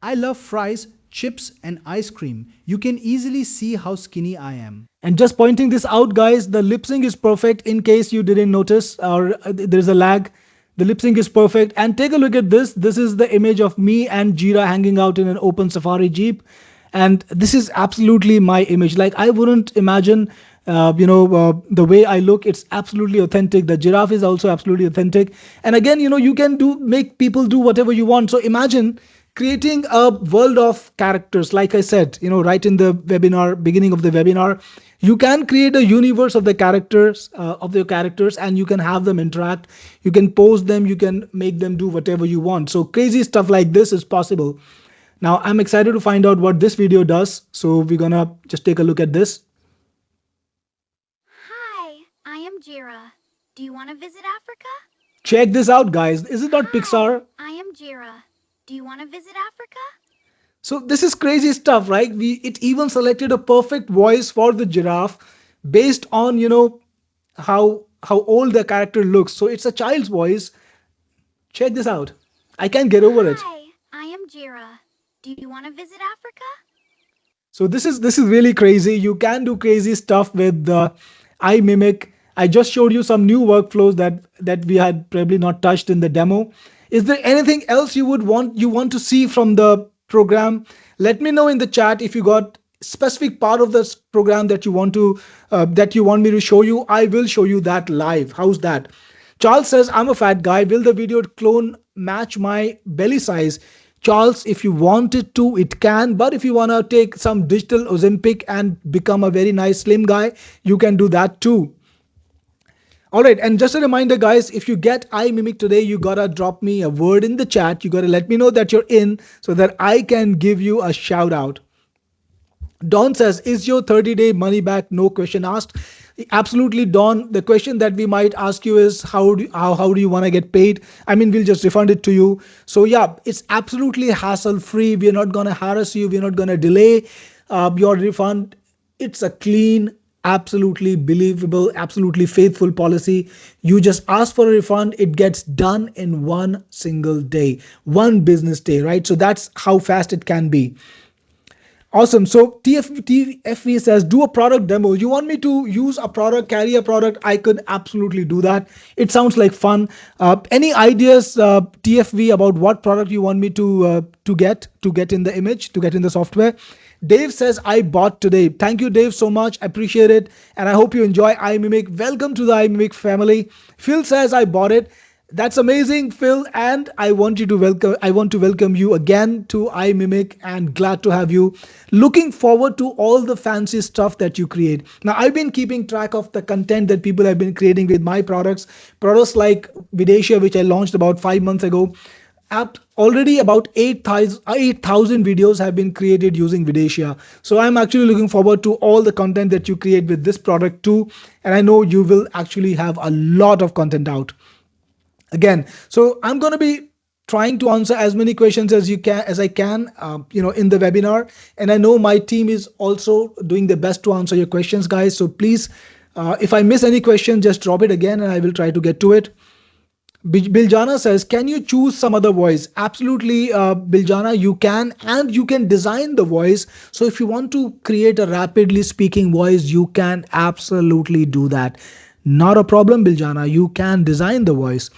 I love fries, chips, and ice cream, you can easily see how skinny I am. And just pointing this out, guys, the lip sync is perfect in case you didn't notice or there's a lag. The lip sync is perfect. And take a look at this. This is the image of me and Jira hanging out in an open Safari Jeep. And this is absolutely my image. Like, I wouldn't imagine, the way I look, it's absolutely authentic. The giraffe is also absolutely authentic. And again, you can make people do whatever you want. So imagine creating a world of characters. Like I said, right in the webinar, beginning of the webinar, you can create a universe of the characters, and you can have them interact. You can pose them, you can make them do whatever you want. So crazy stuff like this is possible. Now I'm excited to find out what this video does. So we're gonna just take a look at this. Hi, I am Jira. Do you want to visit Africa? Check this out, guys. Is it not Pixar? I am Jira. Do you want to visit Africa? So this is crazy stuff, right? It even selected a perfect voice for the giraffe based on how old the character looks. So it's a child's voice. Check this out. I can't get over it. Hi, I am Jira. Do you want to visit Africa? So this is really crazy. You can do crazy stuff with the iMimic. I just showed you some new workflows that we had probably not touched in the demo. Is there anything else you want to see from the program? Let me know in the chat if you got specific part of this program that you want me to show you. I will show you that live. How's that? Charles says, I'm a fat guy. Will the video clone match my belly size? Charles, if you want it to, it can. But if you want to take some digital Ozempic and become a very nice slim guy, you can do that too. All right, and just a reminder, guys, if you get iMimic today, you gotta drop me a word in the chat. You gotta let me know that you're in so that I can give you a shout out. Don says, is your 30-day money back? No question asked. Absolutely, Don. The question that we might ask you is how do you want to get paid? I mean, we'll just refund it to you. So yeah, it's absolutely hassle free. We're not going to harass you. We're not going to delay your refund. It's a clean, absolutely believable, absolutely faithful policy. You just ask for a refund. It gets done in one single day, one business day, right? So that's how fast it can be. Awesome. So TFV says, do a product demo. You want me to use a product, carry a product? I could absolutely do that. It sounds like fun. Any ideas, TFV, about what product you want me to get in the image, to get in the software? Dave says, I bought today. Thank you, Dave, so much. I appreciate it. And I hope you enjoy iMimic. Welcome to the iMimic family. Phil says, I bought it. That's amazing, Phil, and I want to welcome you again to iMimic, and glad to have you. Looking forward to all the fancy stuff that you create. Now, I've been keeping track of the content that people have been creating with my products like Videsia, which I launched about 5 months ago. Already about 8,000 videos have been created using Videsia. So I'm actually looking forward to all the content that you create with this product too. And I know you will actually have a lot of content out. Again, so I'm going to be trying to answer as many questions as I can, in the webinar. And I know my team is also doing their best to answer your questions, guys. So please, if I miss any question, just drop it again and I will try to get to it. Biljana says, can you choose some other voice? Absolutely, Biljana, you can, and you can design the voice. So if you want to create a rapidly speaking voice, you can absolutely do that. Not a problem, Biljana. You can design the voice.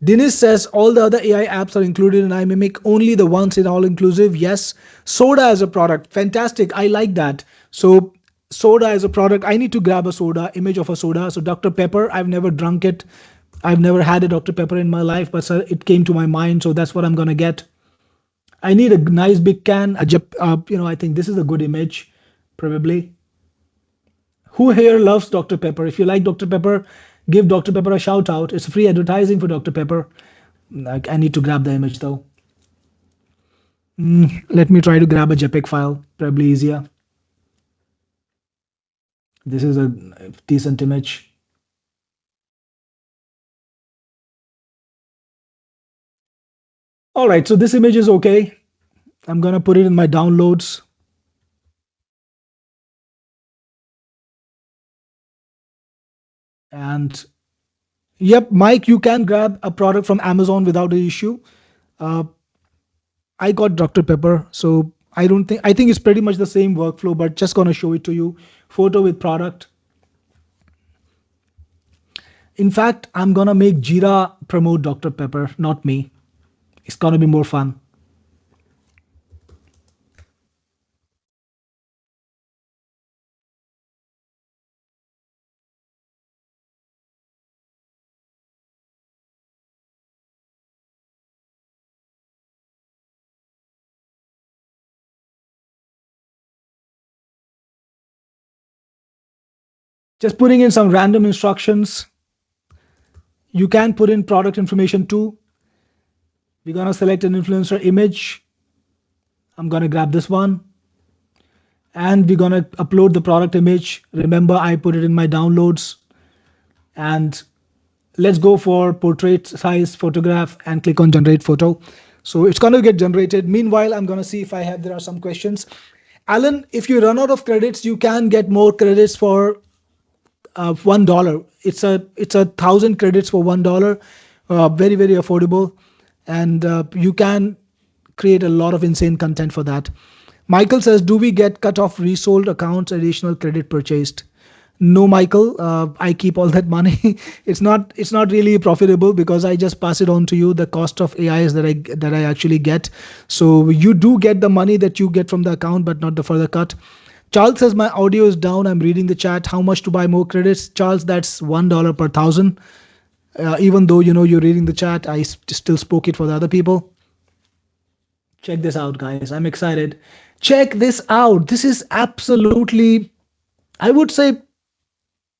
Dinesh says, all the other AI apps are included in iMimic, only the ones in all inclusive. Yes. Soda as a product. Fantastic. I like that. So soda as a product. I need to grab a soda, image of a soda. So Dr. Pepper, I've never drunk it. I've never had a Dr. Pepper in my life, but it came to my mind. So that's what I'm going to get. I need a nice big can. I think this is a good image, probably. Who here loves Dr. Pepper? If you like Dr. Pepper, give Dr. Pepper a shout out. It's free advertising for Dr. Pepper. I need to grab the image though. Let me try to grab a JPEG file, probably easier. This is a decent image. All right, so this image is okay. I'm gonna put it in my downloads. And yep, Mike, you can grab a product from Amazon without an issue. I got Dr. Pepper, so I think it's pretty much the same workflow, but just gonna show it to you. Photo with product. In fact, I'm gonna make Jira promote Dr. Pepper, not me. It's gonna be more fun. Just putting in some random instructions. You can put in product information too. We're gonna select an influencer image. I'm gonna grab this one. And we're gonna upload the product image. Remember, I put it in my downloads. And let's go for portrait size photograph and click on generate photo. So it's going to get generated. Meanwhile, I'm going to see if there are some questions. Alan, if you run out of credits, you can get more credits for $1. It's 1,000 credits for $1. Very, very affordable. And you can create a lot of insane content for that. Michael says, do we get cut off resold accounts, additional credit purchased? No, Michael, I keep all that money. It's not really profitable because I just pass it on to you. The cost of AI is that I actually get. So you do get the money that you get from the account, but not the further cut. Charles says my audio is down. I'm reading the chat. How much to buy more credits? Charles, that's $1 per 1,000. Even though you're reading the chat, I still spoke it for the other people. Check this out, guys. I'm excited. Check this out. This is absolutely, I would say,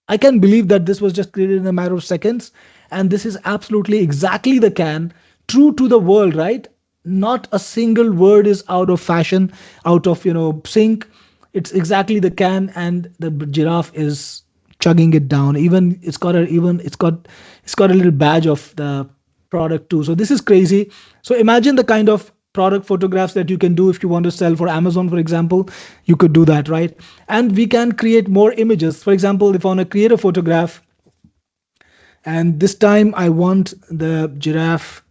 I can believe that this was just created in a matter of seconds. And this is absolutely exactly the can, true to the world, right? Not a single word is out of fashion, out of sync. It's exactly the can, and the giraffe is chugging it down. Even it's got a little badge of the product too. So this is crazy. So imagine the kind of product photographs that you can do if you want to sell for Amazon, for example. You could do that, right? And we can create more images. For example, if I want to create a photograph, and this time I want the giraffe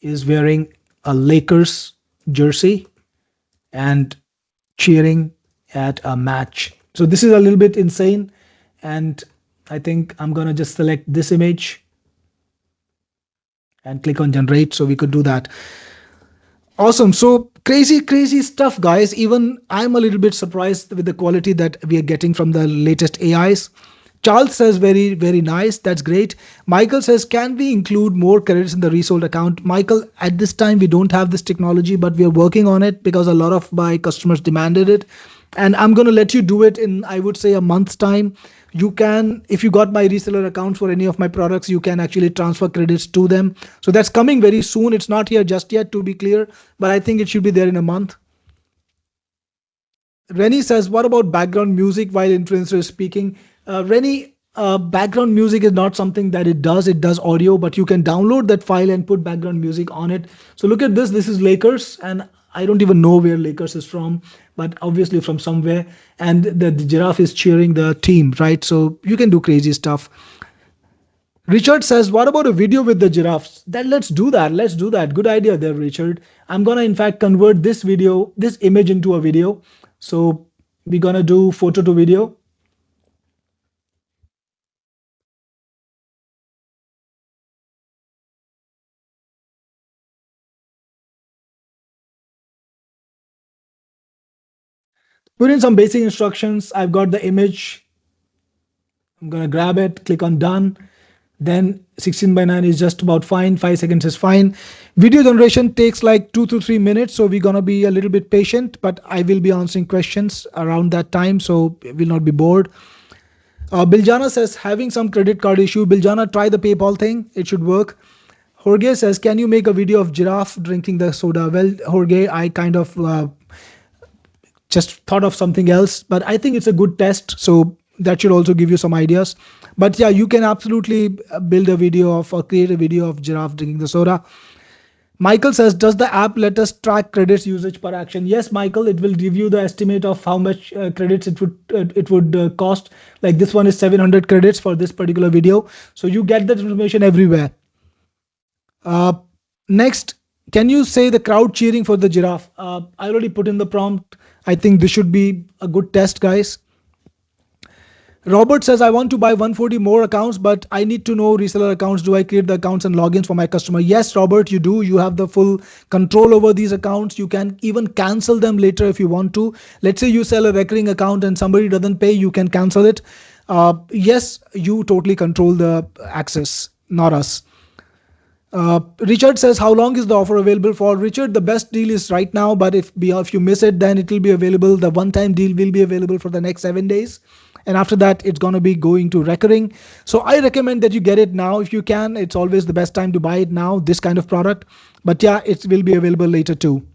is wearing a Lakers jersey and cheering at a match. So this is a little bit insane. And I think I'm going to just select this image and click on generate. So we could do that. Awesome. So crazy stuff, guys. Even I'm a little bit surprised with the quality that we are getting from the latest AIs. Charles says very, very nice. That's great. Michael says, can we include more credits in the resold account? Michael, at this time, we don't have this technology, but we are working on it because a lot of my customers demanded it. And I'm going to let you do it in, I would say, a month's time. You can, if you got my reseller account for any of my products, you can actually transfer credits to them. So that's coming very soon. It's not here just yet, to be clear, but I think it should be there in a month. Rennie says, what about background music while influencer is speaking? Rennie, background music is not something that it does. It does audio, but you can download that file and put background music on it. So look at this. This is Lakers, and I don't even know where Lakers is from, but obviously from somewhere. And the giraffe is cheering the team, right? So you can do crazy stuff. Richard says, what about a video with the giraffes? Then let's do that. Let's do that. Good idea there, Richard. I'm going to, in fact, convert this image into a video. So we're going to do photo to video. Put in some basic instructions. I've got the image. I'm going to grab it, click on done. Then 16:9 is just about fine. 5 seconds is fine. Video generation takes like 2 to 3 minutes. So we're going to be a little bit patient, but I will be answering questions around that time. So we'll not be bored. Biljana says, having some credit card issue. Biljana, try the PayPal thing. It should work. Jorge says, can you make a video of giraffe drinking the soda? Well, Jorge, I kind of just thought of something else, but I think it's a good test. So that should also give you some ideas. But yeah, you can absolutely build a video of or create a video of giraffe drinking the soda. Michael says, does the app let us track credits usage per action? Yes, Michael, it will give you the estimate of how much credits it would cost. Like this one is 700 credits for this particular video. So you get that information everywhere. Next, Can you say the crowd cheering for the giraffe? I already put in the prompt. I think this should be a good test, guys. Robert says, I want to buy 140 more accounts, but I need to know reseller accounts. Do I create the accounts and logins for my customer? Yes, Robert, you do. You have the full control over these accounts. You can even cancel them later if you want to. Let's say you sell a recurring account and somebody doesn't pay, you can cancel it. Yes, you totally control the access, not us. Richard says, how long is the offer available for? Richard, the best deal is right now, but if you miss it, then it will be available. The one-time deal will be available for the next 7 days. And after that, it's going to be going to recurring. So I recommend that you get it now if you can. It's always the best time to buy it now, this kind of product. But yeah, it will be available later too.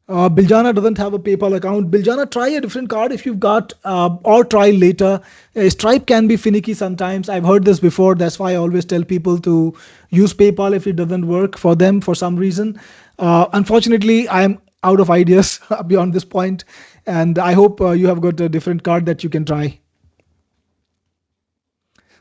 Biljana doesn't have a PayPal account. Biljana, try a different card if you've got, or try later. Stripe can be finicky sometimes. I've heard this before. That's why I always tell people to use PayPal if it doesn't work for them for some reason. Unfortunately, I'm out of ideas beyond this point, and I hope you have got a different card that you can try.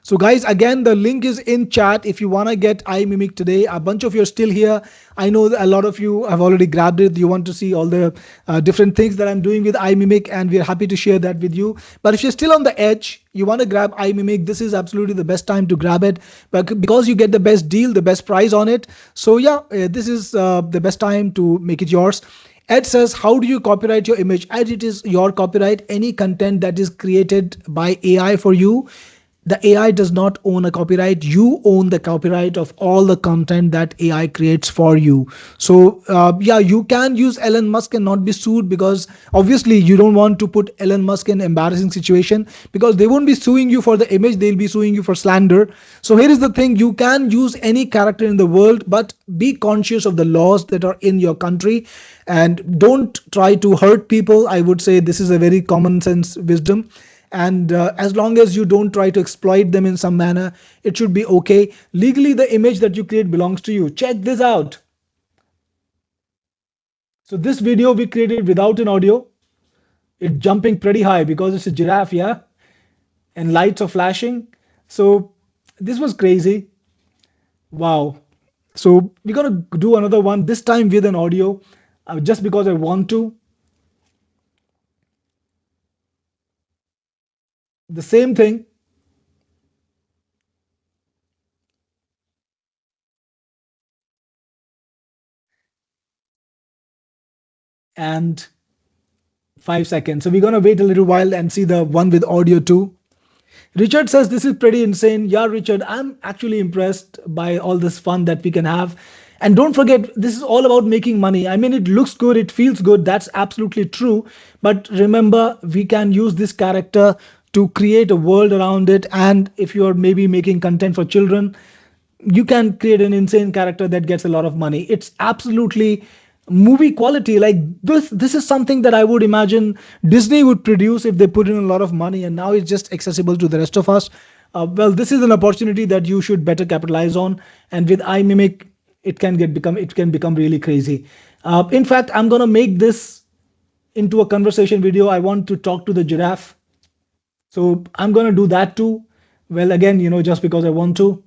So guys, again, the link is in chat if you want to get Imimic today. A bunch of you are still here. I know that a lot of you have already grabbed it. You want to see all the different things that I'm doing with Imimic, and we're happy to share that with you. But if you're still on the edge, you want to grab Imimic, this is absolutely the best time to grab it, but because you get the best deal, the best price on it. So yeah, this is the best time to make it yours. Ed says, how do you copyright your image? Ed, it is your copyright. Any content that is created by AI for you, the AI does not own a copyright. You own the copyright of all the content that AI creates for you. So yeah, you can use Elon Musk and not be sued, because obviously you don't want to put Elon Musk in embarrassing situation, because they won't be suing you for the image, they'll be suing you for slander. So here is the thing, you can use any character in the world, but be conscious of the laws that are in your country and don't try to hurt people. I would say this is a very common sense wisdom. And as long as you don't try to exploit them in some manner, it should be okay. Legally, the image that you create belongs to you. Check this out. So this video we created without an audio. It's jumping pretty high because it's a giraffe, yeah? And lights are flashing. So this was crazy. Wow. So we're gonna do another one, this time with an audio, just because I want to. The same thing. And 5 seconds. So we're gonna wait a little while and see the one with audio too. Richard says, this is pretty insane. Yeah, Richard, I'm actually impressed by all this fun that we can have. And don't forget, this is all about making money. I mean, it looks good, it feels good. That's absolutely true. But remember, we can use this character to create a world around it. And if you're maybe making content for children, you can create an insane character that gets a lot of money. It's absolutely movie quality. Like this is something that I would imagine Disney would produce if they put in a lot of money, and now it's just accessible to the rest of us. Well, this is an opportunity that you should better capitalize on, and with iMimic it can become really crazy. In fact, I'm gonna make this into a conversation video. I want to talk to the giraffe, so I'm gonna do that too. Well, again, just because I want to.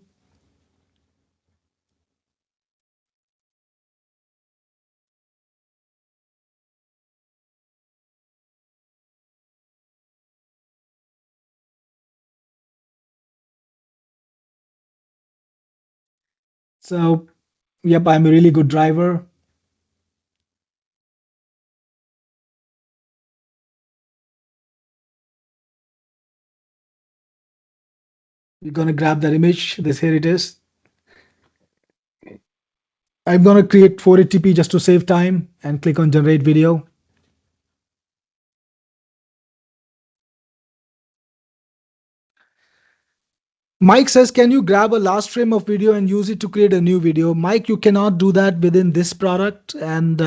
So, yep, I'm a really good driver. We're gonna grab that image. Here it is. I'm gonna create 480p just to save time and click on generate video. Mike says, can you grab a last frame of video and use it to create a new video? Mike, you cannot do that within this product, and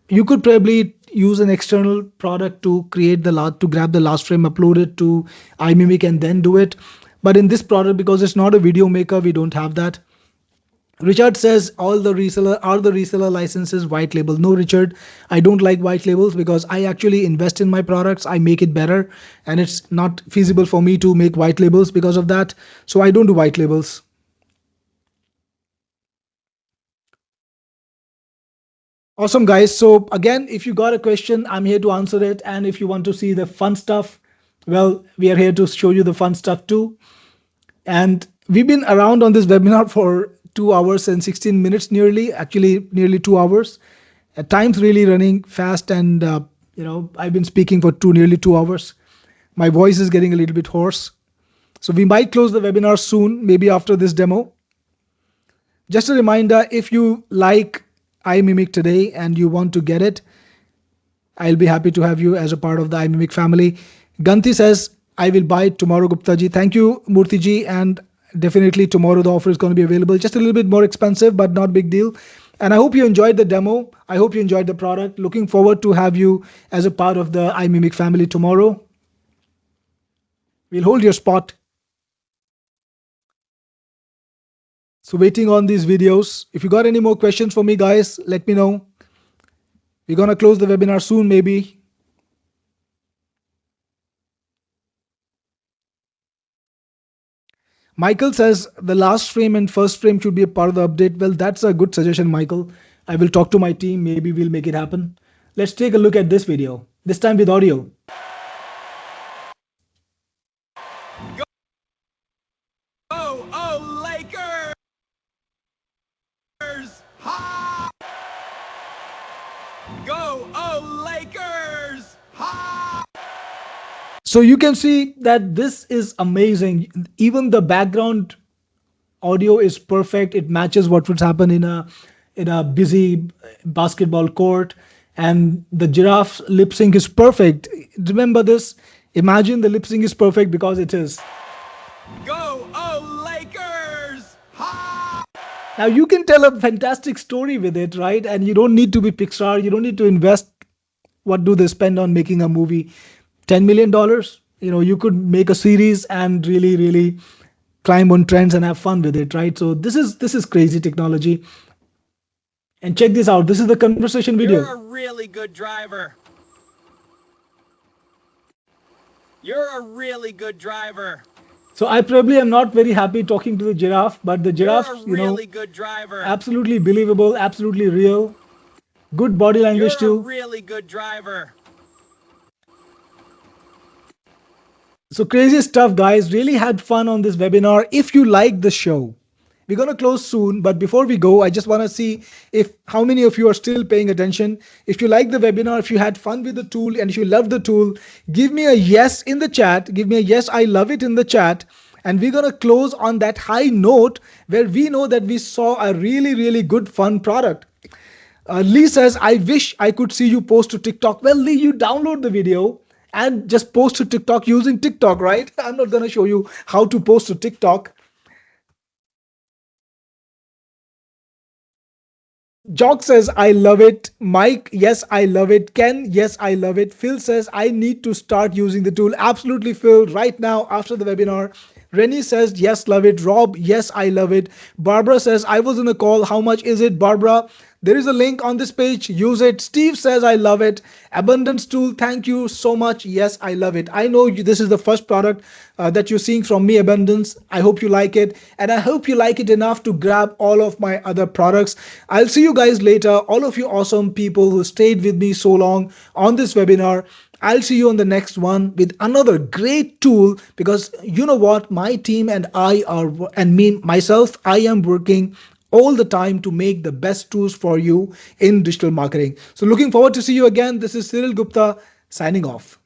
you could probably use an external product to create to grab the last frame, upload it to iMimic, and then do it. But in this product, because it's not a video maker, we don't have that. Richard says, all the reseller licenses white label? No, Richard, I don't like white labels because I actually invest in my products. I make it better, and it's not feasible for me to make white labels because of that. So I don't do white labels. Awesome, guys. So again, if you got a question, I'm here to answer it. And if you want to see the fun stuff, well, we are here to show you the fun stuff too. And we've been around on this webinar for 2 hours and 16 minutes nearly, actually nearly 2 hours. At times really running fast, and I've been speaking for nearly 2 hours. My voice is getting a little bit hoarse. So we might close the webinar soon, maybe after this demo. Just a reminder, if you like iMimic today and you want to get it, I'll be happy to have you as a part of the iMimic family. Ganti says, I will buy it tomorrow, Gupta ji. Thank you, Murthy ji. And definitely tomorrow the offer is going to be available. Just a little bit more expensive, but not big deal. And I hope you enjoyed the demo. I hope you enjoyed the product. Looking forward to have you as a part of the iMimic family tomorrow. We'll hold your spot. So waiting on these videos. If you got any more questions for me, guys, let me know. We're going to close the webinar soon, maybe. Michael says the last frame and first frame should be a part of the update. Well, that's a good suggestion, Michael. I will talk to my team. Maybe we'll make it happen. Let's take a look at this video, this time with audio. Go, oh, Lakers! Ha! Go, oh, Lakers! Ha! So you can see that this is amazing. Even the background audio is perfect. It matches what would happen in a busy basketball court, and the giraffe lip sync is perfect. Remember this. Imagine the lip sync is perfect because it is. Go, oh, Lakers! Ha! Now you can tell a fantastic story with it, right? And you don't need to be Pixar. You don't need to invest. What do they spend on making a movie? $10 million. You could make a series and really, really climb on trends and have fun with it, right? So this is crazy technology. And check this out. This is the conversation video. You're a really good driver. You're a really good driver. So I probably am not very happy talking to the giraffe, but the giraffe, You're a really good driver. absolutely believable, absolutely real. Good body language You're a too. really good driver. So crazy stuff, guys. Really had fun on this webinar. If you like the show, we're going to close soon. But before we go, I just want to see if how many of you are still paying attention. If you like the webinar, if you had fun with the tool, and if you love the tool, give me a yes in the chat. Give me a yes, I love it in the chat. And we're going to close on that high note where we know that we saw a really, really good, fun product. Lee says, I wish I could see you post to TikTok. Well, Lee, you download the video and just post to TikTok using TikTok, right? I'm not going to show you how to post to TikTok. Jock says, I love it. Mike, yes, I love it. Ken, yes, I love it. Phil says, I need to start using the tool. Absolutely, Phil, right now after the webinar. Rennie says, yes, love it. Rob, yes, I love it. Barbara says, I was in a call. How much is it, Barbara? There is a link on this page. Use it. Steve says, I love it. Abundance tool. Thank you so much. Yes, I love it. I know this is the first product that you're seeing from me, Abundance. I hope you like it. And I hope you like it enough to grab all of my other products. I'll see you guys later. All of you awesome people who stayed with me so long on this webinar. I'll see you on the next one with another great tool, because you know what, my team and I are, and me myself, I am working all the time to make the best tools for you in digital marketing. So looking forward to see you again. This is Cyril Gupta signing off.